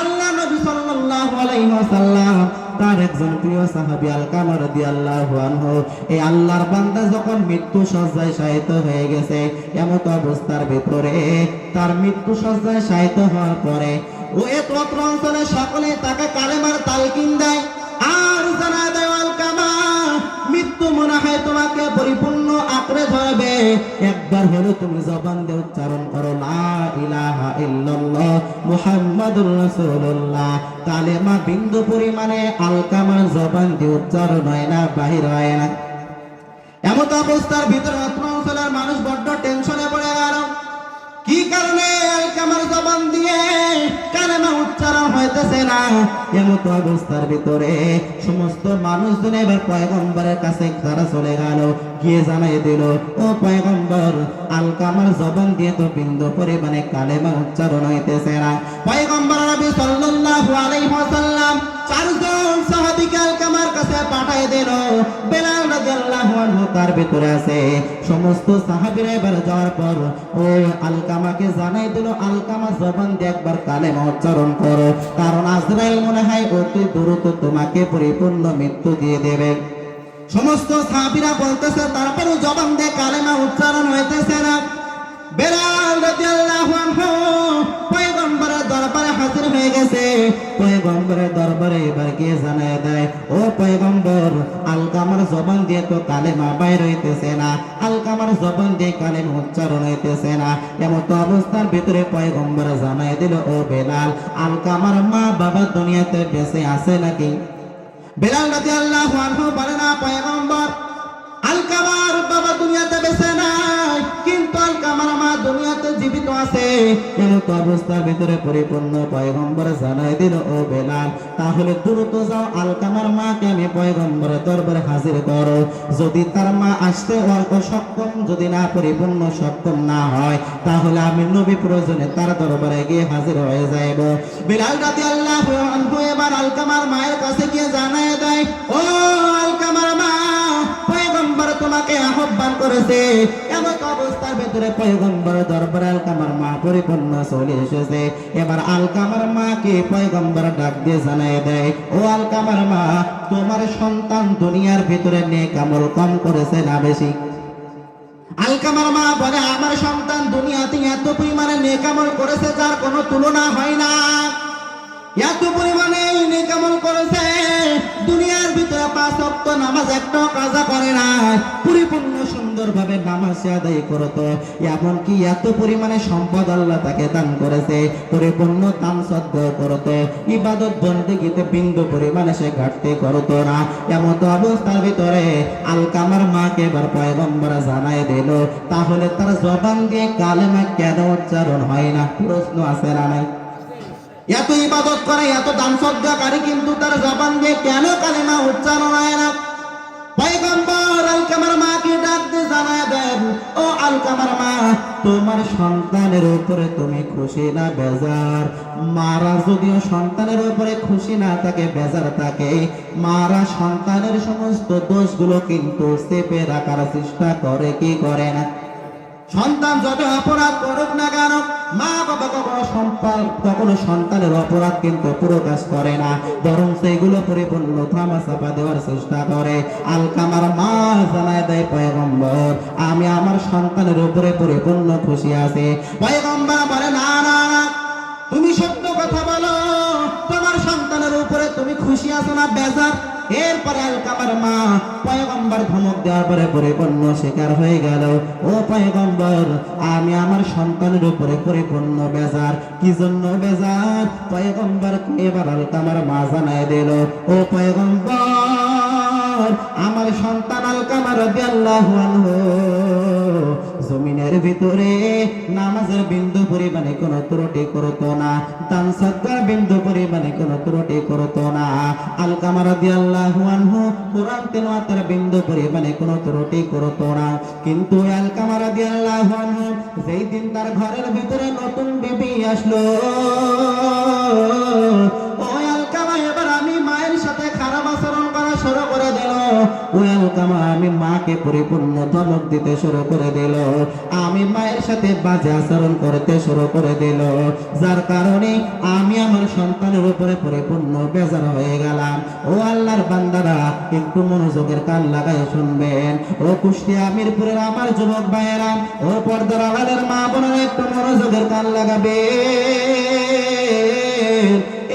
আল্লাহ নবী সাল্লাল্লাহু আলাইহি ওয়াসাল্লাম তার একজন প্রিয় সাহাবী আলকামা রাদিয়াল্লাহু আনহু, এই আল্লাহর বান্দা যখন মৃত্যু শয্যায় শায়িত হয়ে গেছে, এমন অবস্থার ভিতরে তার মৃত্যু শয্যায় শায়িত হওয়ার পরে ও এত অঞ্চলে সকলে তাকে কালেমার তালকিন দেয় আর জানা দেয়, আলকামা মৃত্যু মনে হয় তোমাকে পরিপূর্ণ আঁকড়ে ধরবে, একবার হলো তুমি জবান দিয়ে উচ্চারণ করো লা ইলাহা ইল্লাল্লাহ মুহাম্মাদুর রাসূলুল্লাহ। কালেমা বিন্দু পরিমাণে আলকামার জবান দিয়ে উচ্চারণ হয় না, বাহির হয় না। এমন অবস্থার ভিতরে অঞ্চলের মানুষ বড্ড টেনশনে পড়ে গেল। কি কারণে আলকামার জবান দিয়ে কালেমা উচ্চারণ হইতেছে না? এমন অবস্থার ভিতরে সমস্ত মানুষজন এবার পয়গম্বরের কাছে তারা চলে গেল, গিয়ে জানাই দিল, ও পয়গম্বর, আলকামার জবান দিয়ে তো বিন্দু পরিমাণে কালেমা উচ্চারণ হইতেছে না। পয়গম্বর নবী সাল্লাল্লাহু আলাইহি ওয়াসাল্লাম 4 জন সাহাবীকে আলকামার কাছে পাঠিয়ে দিল। বেলাল রাদিয়াল্লাহু আনহু তার ভিতরে আছে। সমস্ত সাহাবীরা এবার যাওয়ার পর ওই আলকামাকে জানাই দিল, আলকামা জবান দিয়ে একবার কালেমা উচ্চারণ করো, কারণ আজরাইল মনে হয় অতি দ্রুত তোমাকে পরিপূর্ণ মৃত্যু দিয়ে দেবে। সমস্ত সাহাবীরা বলতেছে, তারপরে জবান দিয়ে কালেমা উচ্চারণ হইতেছে না। বেলাল রাদিয়াল্লাহু আনহু পয়গম্বরের দরবারে হাজির হয়ে গেছে। পয়গম্বরের দরবারে এবার গিয়ে জানায় দেয়, ও পয়গম্বর, আলকামার জবান দিয়ে তো কালেমা বাইর হইতেছে না, আলকামার জবান দিয়ে কালেমা উচ্চারণ হইতেছে না। এমন তো অবস্থার ভিতরে পয়গম্বর জানায় দিল, ও বেলাল, আলকামার মা বাবা দুনিয়াতে বেঁচে আছে নাকি? বেলাল রাদিয়াল্লাহু আনহু বলে, না পয়গম্বর, আলকামার বাবা দুনিয়াতে বেঁচে নাই, কিন্তু আলকামার মা দুনিয়াতে জীবিত আছে। এমন অবস্থার ভিতরে পরিপূর্ণ পয়গম্বর জানাই দিল, ও বেলাল, তাহলে দ্রুত যাও, আলকামার মাকে আমি পয়গম্বরের দরবারে হাজির করো। যদি তার মা আসতে অসক্ষম, যদি না পরিপূর্ণ সক্ষম না হয়, তাহলে আমি নবী প্রয়োজনে তার দরবারে গিয়ে হাজির হয়ে যাইব। বেলাল রাদিয়াল্লাহু আনহু এবার আলকামার মায়ের কাছে গিয়ে জানাই দেয়, ও আলকামার মা, পয়গম্বর তোমাকে আহ্বান করেছে। এমন অবস্থার ভিতরে পয়গম্বর দরবারে আলকামার মা পরিপূর্ণ চলে এসেছে। এবার আলকামার মাকে পয়গম্বর ডাক দিয়ে জানাই দেয়, ও আলকামার মা, তোমার সন্তান দুনিয়ার ভিতরে নেক আমল কম করেছে না বেশি? আলকামার মা বলে, আমার সন্তান দুনিয়াতে এত পরিমাণে নেক আমল করেছে যার কোনো তুলনা হয় না। এত পরিমাণে নেক আমল করেছে, দুনিয়ার ভিতরে 5 ওয়াক্ত নামাজ একটাও কাজা করে না, পরিপূর্ণ সুন্দরভাবে নামাজ আদায় করত। এমনকি এত পরিমাণে সম্পদ আল্লাহ তাকে দান করেছে, পরিপূর্ণ দান সদ্গা করত, ইবাদত বন্দেগীতে বিন্দু পরিমাণে সে ঘাটতি করত না। এমন অবস্থার ভিতরে আলকামার মাকে এবার পয়গম্বর জানাই দিল, তাহলে তার জবান দিয়ে কালেমা কেন উচ্চারণ হয় না? প্রশ্ন আছে না নাই? এত ইবাদত করে, এত দান সদ্গাকারী, কিন্তু তার জবান দিয়ে কেন কালেমা উচ্চারণ হয় না? পয়গম্বর আলকামার মাকে ডাক দিয়ে জানায় দেন, ও আলকামার মা, তোমার সন্তানের উপরে তুমি খুশি না বেজার? মারা যদিও সন্তানের উপরে খুশি না থাকে, বেজার থাকে, মারা সন্তানের সমস্ত দোষগুলো কিন্তু চেপে রাখার চেষ্টা করে, কি করে না? সন্তান যত অপরাধ করুক না কেন, মা বাবা কখনো সন্তানের অপরাধ কিন্তু প্রকাশ করে না, বরং সেগুলো পরিপূর্ণ থামা চাপা দেওয়ার চেষ্টা করে। আলকামার মা জানায় দেয়, পয়গম্বর আমি আমার সন্তানের উপরে পরিপূর্ণ খুশি আছি। পয়গম্বর বলে, না না না, তুমি সত্য কথা বলো, তোমার সন্তানের উপরে তুমি খুশি আছো না বেজার? এরপরে আলকামার মা পয়গম্বর ধমক দেওয়ার পরে পরিপূর্ণ শিকার হয়ে গেল। ও পয়গম্বর, আমি আমার সন্তানের উপরে পরিপূর্ণ বেজার। কি জন্য বেজার? পয়গম্বর এবার আলকামার মা জানায় দিল, ও পয়গম্বর, আমার সন্তান আলকামা রাদিয়াল্লাহু আনহু জমিনের ভিতরে নামাজের বিন্দু পরিমাণে কোনো ত্রুটি করতো না, দান সদকার বিন্দু পরিমাণে কোনো ত্রুটি করতো না। আলকামা রাদিয়াল্লাহু আনহু কোরআন তিলাওয়াতের বিন্দু পরিমাণে কোনো ত্রুটি করতো না। কিন্তু আলকামা রাদিয়াল্লাহু আনহু যেই দিন তার ঘরের ভিতরে নতুন বিবি আসলো, ওই আলকামা এবার আমি মায়ের সাথে খারাপ আচরণ করা শুরু করে দিল। ওই আলকামা আমি মাকে পরিপূর্ণ ধমক দিতে শুরু করে দিল, আমি মায়ের সাথে বাজে আচরণ করতে শুরু করে দিল, যার কারণে আমি আমার সন্তানের উপরে পরিপূর্ণ বেজার হয়ে গেলাম। ও আল্লাহর বান্দারা, একটু মনোযোগের কান লাগাই শুনবেন। ও কুষ্টিয়া মিরপুরের আমার যুবক ভাইয়েরা, ও পর্দার আড়ালের মা বোনেরা, একটু মনোযোগের কান লাগাবে।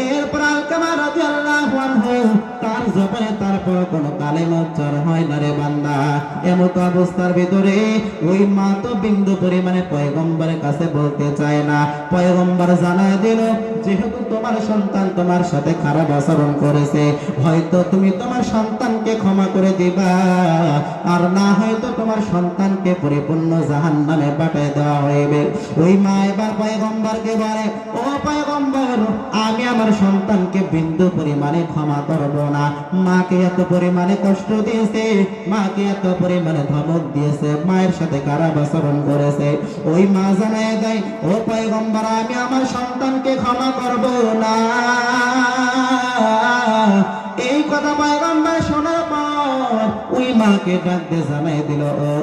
এরপর আলকামা রাদিয়াল্লাহু আনহু তার জবানে তারপর কোনো কালেমা উচ্চারণ হয় না রে বান্দা। এমত অবস্থার ভিতরে ওই মা তো বিন্দু পরিমাণে পয়গম্বরের কাছে বলতে চায় না। পয়গম্বর জানায় দিল, যেহেতু তোমার সন্তান তোমার সাথে খারাপ আচরণ করেছে, হয়তো তুমি তোমার সন্তানকে ক্ষমা করে দিবা, আর না হয়তো তোমার সন্তানকে পরিপূর্ণ জাহান্নামে পাঠিয়ে দেওয়া হইবে। ওই মা এবার পয়গম্বরকে বলে, ও পয়গম্বর, আমি আমার সন্তানকে বিন্দু পরিমাণে ক্ষমা করব না। মাকে এত পরিমাণে কষ্ট দিয়েছে, মাকে এত পরিমাণে ধমক দিয়েছে, মায়ের সাথে খারাপ আচরণ করেছে। ওই মা জানায় দেয়, ও পয়গম্বর, আমি আমার সন্তানকে ক্ষমা করব না। এই কথা পয়গম্বর শোনার পর ওই মাকে ডাক দিয়ে জানাই দিল,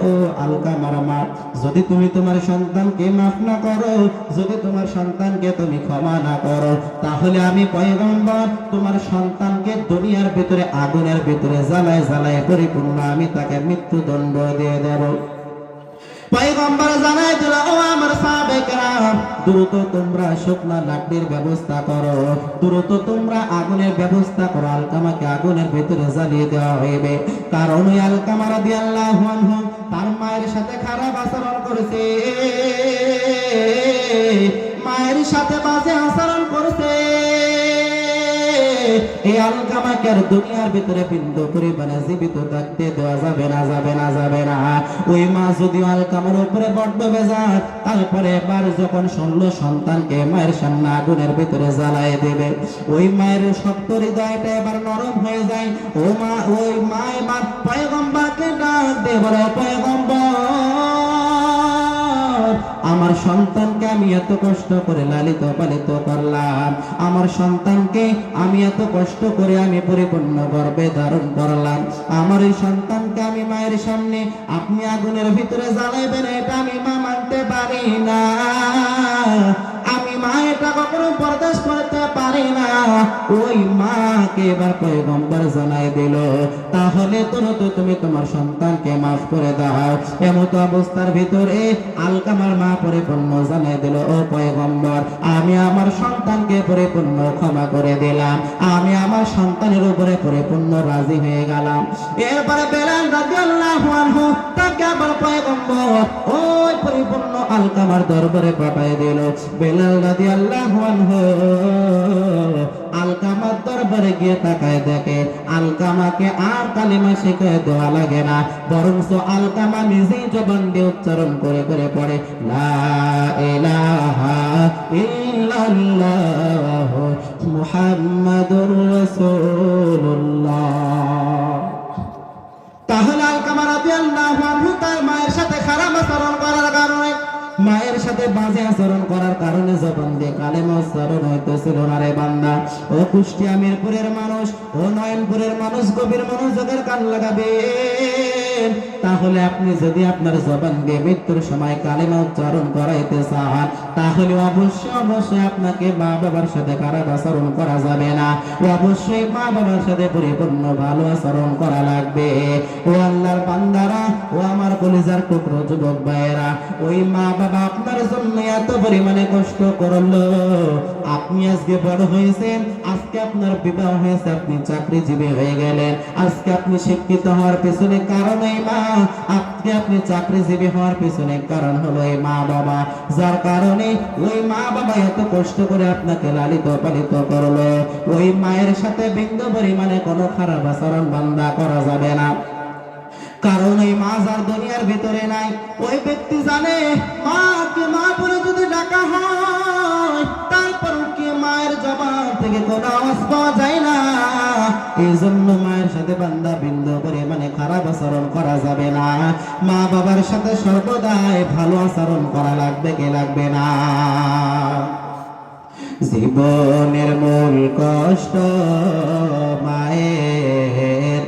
ও আলকামার মা, যদি তুমি তোমার সন্তানকে মাফ না করো, যদি তোমার সন্তানকে তুমি ক্ষমা না করো, তাহলে আমি পয়গম্বর তোমার সন্তানকে দুনিয়ার ভিতরে আগুনের ভিতরে জ্বালায় জ্বালায় পরিপূর্ণ আমি তাকে মৃত্যুদণ্ড দিয়ে দেব। পয়গম্বর জানাই দিল, ও আমার সাহাবায়ে দ্রুত তোমরা শুকনা লাকড়ির ব্যবস্থা করো, দ্রুত তোমরা আগুনের ব্যবস্থা করো, আলকামাকে আগুনের ভিতরে জ্বালিয়ে দেওয়া হইবে। কারণ ওই আলকামা রাদিয়াল্লাহু আনহু তার মায়ের সাথে খারাপ আচরণ করেছে, মায়ের সাথে বাজে আচরণ করেছে। এই আলকামাকে আর দুনিয়ার ভিতরে বিন্দু পরিমাণে জীবিত থাকতে দেওয়া যাবে না, যাবে না, যাবে না। ওই মা যদিও আলকামার উপরে বড্ড বেজার, তারপরে এবার যখন শুনলো সন্তানকে মায়ের সামনে আগুনের ভিতরে জ্বালায় দেবে, ওই মায়ের শক্ত হৃদয়টা এবার নরম হয়ে যায়। ওই মা এবার পয়গম্বরকে ডাক দিয়ে বলে, পয়গম্বর, আমার সন্তানকে আমি এত কষ্ট করে লালিত পালিত করলাম, আমার সন্তানকে আমি এত কষ্ট করে আমি পরিপূর্ণ গর্ভে ধারণ করলাম, আমার এই সন্তানকে আমি মায়ের সামনে আপনি আগুনের ভিতরে জ্বালাইবেন, এটা আমি মা মানতে পারি না, আমি মা এটা কখনো বরদাস্ত করতে পারি না। ওই মাকে এবার পয়গম্বর জানাই দিল, তাহলে তুমি তোমার সন্তানকে মাফ করে দাও। এমত অবস্থার ভিতরে আলকামার মা পরিপূর্ণ জানাই দিল, ও পয়গম্বর, আমি আমার সন্তানকে পরিপূর্ণ ক্ষমা করে দিলাম, আমি আমার সন্তানের উপরে পরিপূর্ণ রাজি হয়ে গেলাম। এরপরে বেলাল রাদিয়াল্লাহু আনহু তাকে আবার পয়গম্বর ওই পরিপূর্ণ আলকামার দরবারে পাঠিয়ে দিল। বেলাল রাদিয়াল্লাহু আনহু আলকামার দরবারে গিয়ে তাকায় দেখে আলকামাকে আর কালিমা শিখিয়ে দেওয়া লাগে না, বরং আলকামা নিজেই জবান দিয়ে উচ্চারণ করে করে পড়ে, লা ইলাহা ইল্লাল্লাহ মুহাম্মাদুর রাসূলুল্লাহ। তাহলে আলকামা রাদিয়াল্লাহু আনহু তার মায়ের সাথে খারাপ আচরণ করার কারণে, মায়ের সাথে বাজে আচরণ করার কারণে জবান দিয়ে কালেমা উচ্চারণ হইতেছিল না রে বান্দা। ও কুষ্টিয়া মিরপুরের মানুষ, ও নয়নপুরের মানুষ, গভীর মনোযোগের কান লাগাবে। তাহলে আপনি যদি আপনার জবান দিয়ে মৃত্যুর সময় কালেমা উচ্চারণ করাইতে চান, তাহলে অবশ্যই আপনাকে মা বাবার সাথে খারাপ আচরণ করা যাবে না, অবশ্যই মা বাবার সাথে পরিপূর্ণ ভালো আচরণ করা লাগবে। ও আল্লাহর বান্দারা, ও আমার কলিজার টুকরো যুবক ভাইয়েরা, ওই মা বাবা আপনার জন্য এত পরিমাণে কষ্ট করলো, আপনি আজকে বড় হয়েছেন, আজকে আপনার বিবাহ হয়েছে, আপনি চাকরিজীবী হয়ে গেলেন, আজকে আপনি শিক্ষিত হওয়ার পেছনে কারণ এই মা, আপনি চাকরিজীবী হওয়ার পেছনে কারণ হলো এই মা বাবা, যার কারণে ওই মা বাবা এত কষ্ট করে আপনাকে লালিত পালিত করলো। ওই মায়ের সাথে বিন্দু পরিমাণে কোনো খারাপ আচরণ বান্দা করা যাবে না, কারণ এই মা যার দুনিয়ার ভিতরে নাই, ওই ব্যক্তি জানে মাকে মা বলে যদি ডাকা হয়, তারপর কি মায়ের জবান থেকে কোনো আওয়াজ পাওয়া যায় না। এই জন্য মায়ের সাথে বান্দা বিন্দু পরিমাণে খারাপ আচরণ করা যাবে না। মা বাবার সাথে সর্বদাই ভালো আচরণ করা লাগবে, কি লাগবে না? জীবনের মূল কষ্ট মায়ের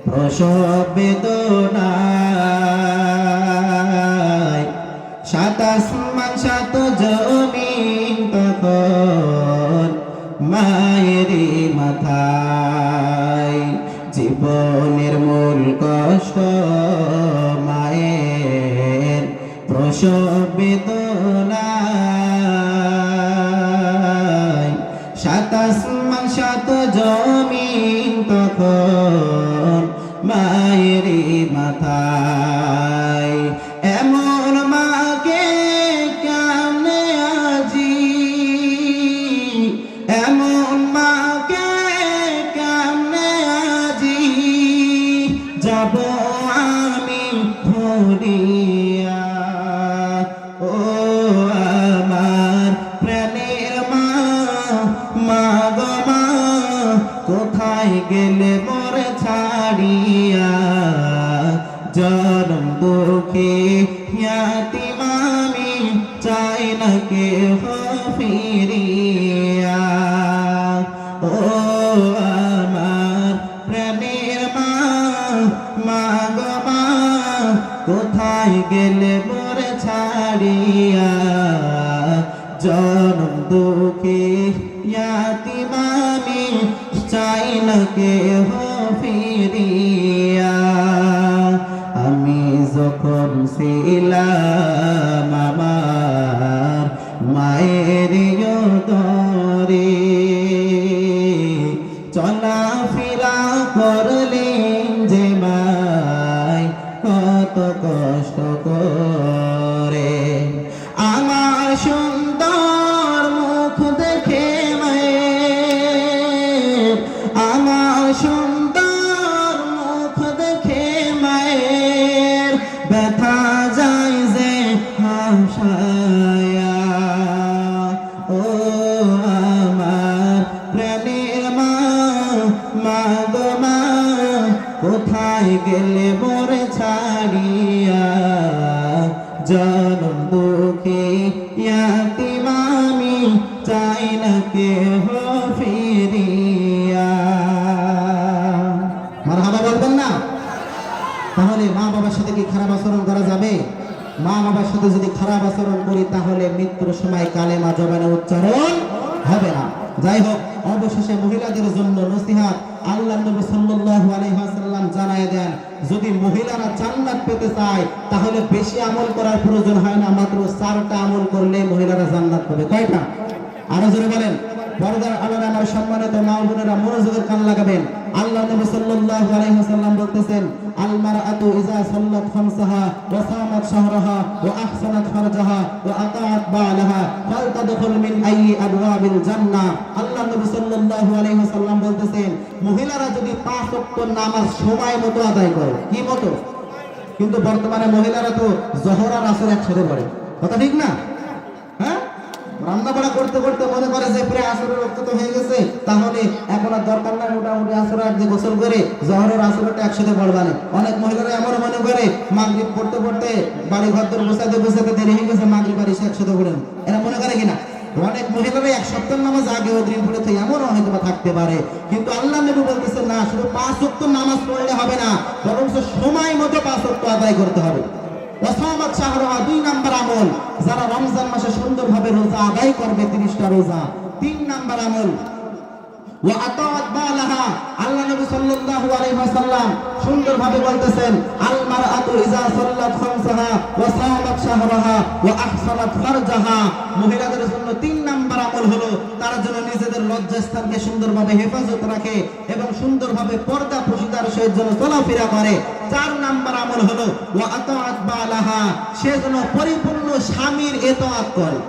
প্রসব বেদনায়, সাত আসমান সাত জমিন তখন মায়েরই মাথায়। জীবনের মূল কষ্ট মায়ের প্রসব বেদনায়, সাত আসমান সাত জমিন তখন মায়েরই মাথায়। এমন মাকে কেমনে আজি, এমন মাকে কেমনে আজি যাব আমি ভুলিয়া। ও আমার প্রাণের মা, মা গো মা, কোথায় গেলে মোরে ছাড়িয়া, জনম দুঃখে ইয়াতীম আমি চাই না কেহ ফিরিয়া। ও আমার প্রাণের মা, মা গো মা, কোথায় গেলে মোরে ছাড়িয়া, জনম দুঃখে ইয়াতীম আমি চাই না কেহ ফিরিয়া। আমি যখন ছিলাম আমার মায়ের উদরে, চলাফেরা করলেন যে মায় কত কষ্ট করে। আমার সুন্দর মুখ দেখে মায়ের, আমার সুন্দর মুখ দেখে মায়ের ব্যথা যায় যে হাসায়া। ও আমার প্রাণের মা, মা গো মা, কোথায় গেলে মোরে ছাড়িয়া, জনম দুঃখে ইয়াতীম আমি চাই না কেহ ফিরিয়া। মারহাবা বলবেন না? তাহলে মা বাবার সাথে কি খারাপ আচরণ করা যাবে? মা বাবার সাথে যদি খারাপ আচরণ করি তাহলে মৃত্যুর সময় কালেমা জবানে উচ্চারণ হবে না। যাই হোক, অবশেষে মহিলাদের জন্য নসিহত আল্লাহ নবী সাল্লাল্লাহু আলাইহি ওয়াসাল্লাম জানায় দেন, যদি মহিলারা জান্নাত পেতে চায় তাহলে বেশি আমল করার প্রয়োজন হয় না, মাত্র 4টা আমল করলে মহিলারা জান্নাত পাবে। কয়টা? আরো জোরে বলেন। পর্দার আলোর আমার সম্মানিত মা বোনেরা মনোযোগের কান লাগাবেন। আল্লাহ নবী সাল্লাল্লাহু আলাইহি ওয়াসাল্লাম বলতেছেন, আল মারআতু ইযা সাল্লাত খামসাহা ওয়া সামাত শাহরাহা ওয়া আহসানাত ফারজাহা ওয়া আতাআত বা'লাহা ফালতাদখুল মিন আইয়ি আবওয়াবিল জান্নাহ। আল্লাহ নবী সাল্লাল্লাহু আলাইহি ওয়াসাল্লাম বলতেছেন, মহিলারা যদি 5 ওয়াক্ত নামাজ সময় মতো আদায় করে, কি মতো? কিন্তু বর্তমানে মহিলারা তো যোহর আর আসর একসাথে পড়ে, কথা ঠিক না? হ্যাঁ, রান্না বাড়া করতে করতে মনে করে যে প্রায় আসরের রক্ত তো হয়ে গেছে, তাহলে এখন আর দরকার নাই, মোটামুটি আসর আগে গোসল করে জহরের আসরটা একসাথে পড়বা না। অনেক মহিলারা এমন মনে করে মাগরিব পড়তে পড়তে বাড়ি ঘর তোর বসাতে বসাতে দেরি হয়ে গেছে, মাগরিব আর ইশা একসাথে পড়েন, এরা মনে করে কিনা? অনেক মহিলারা এক সপ্তাহ নামাজ আগে অগ্রিম পড়েছে, এমনও হয়তো বা থাকতে পারে, কিন্তু আল্লাহ নবী বলতেছেন না, শুধু 5 ওয়াক্ত নামাজ পড়লে হবে না, বরং সময় মতো 5 ওয়াক্ত আদায় করতে হবে। ওয়াসামাত শাহরুহা, 2 নাম্বার আমল, যারা রমজান মাসে সুন্দরভাবে রোজা আদায় করবে 30টা রোজা। 3 নাম্বার আমল, ওয়া আতাআত বালাহা, আল্লাহ নবী সাল্লাল্লাহু আলাইহি ওয়াসাল্লাম সুন্দরভাবে বলতেছেন, আল মারআতু ইযা সাল্লাত খামসাহা ওয়া সামাত শাহরাহা ওয়া আহসানাত ফারজাহা। মহিলাদের জন্য 3 নাম্বার আমল হলো তারা যেন নিজেদের লজ্জাস্থানকে সুন্দরভাবে হেফাজত রাখে এবং সুন্দরভাবে পর্দা প্রশিদার সহিত যেন চলাফেরা করে। 4 নাম্বার আমল হলো ওয়া আতাআত বালাহা, সে যেন পরিপূর্ণ স্বামীর ইতাআত করে,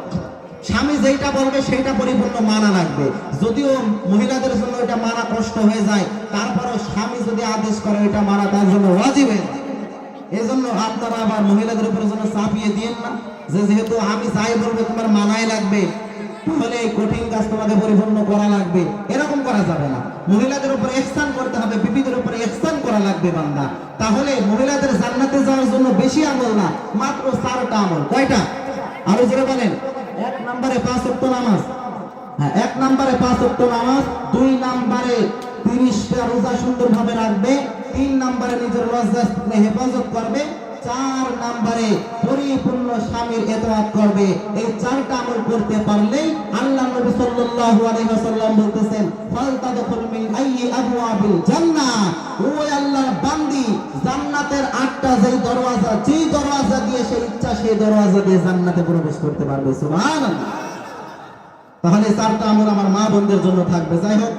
স্বামী যেটা বলবে সেটা পরিপূর্ণ মানা লাগবে। যদিও মহিলাদের জন্য এটা মানা কষ্ট হয়ে যায়, তারপরও স্বামী যদি আদেশ করে এটা মানা তার জন্য ওয়াজিব হয়ে যায়। এজন্য আপনারা আবার মহিলাদের উপরে যেন চাপিয়ে দিয়েন না যে যেহেতু আমি যাই বলবো তোমার মানাই লাগবে, তাহলে এই কঠিন কাজ তোমাকে পরিপূর্ণ করা লাগবে, এরকম করা যাবে না। মহিলাদের উপরে ইহসান করতে হবে, বিবিদের উপরে ইহসান করা লাগবে বান্দা। তাহলে মহিলাদের জান্নাতে যাওয়ার জন্য বেশি আমল না, মাত্র 4টা আমল। কয়টা? আরো জোরে বলেন। 1 নম্বরে 5 ওয়াক্ত নামাজ, হ্যাঁ 1 নম্বরে 5 ওয়াক্ত নামাজ, 2 নম্বরে 30টা রোজা সুন্দরভাবে রাখবে, 3 নম্বরে নিজের লজ্জাস্থানে হেফাজত করবে, 4 নম্বরে পরিপূর্ণ স্বামীর ইতাআত করবে। এই 4টা আমল করতে পারলেই আল্লাহ নবী সাল্লাল্লাহু আলাইহি ওয়াসাল্লাম বলতেছেন, ফালতাদখুল মিন আইয়ি আবওয়াবিল জান্নাহ, ও আল্লাহর বান্দি, জান্নাতের 8টা যেই দরওয়াজা, যেই দরওয়াজা দিয়ে সে ইচ্ছা সেই দরওয়াজা দিয়ে জান্নাতে প্রবেশ করতে পারবে। সুবহানাল্লাহ। তাহলে 4টা আমল আমার মা বোনদের জন্য থাকবে। যাই হোক।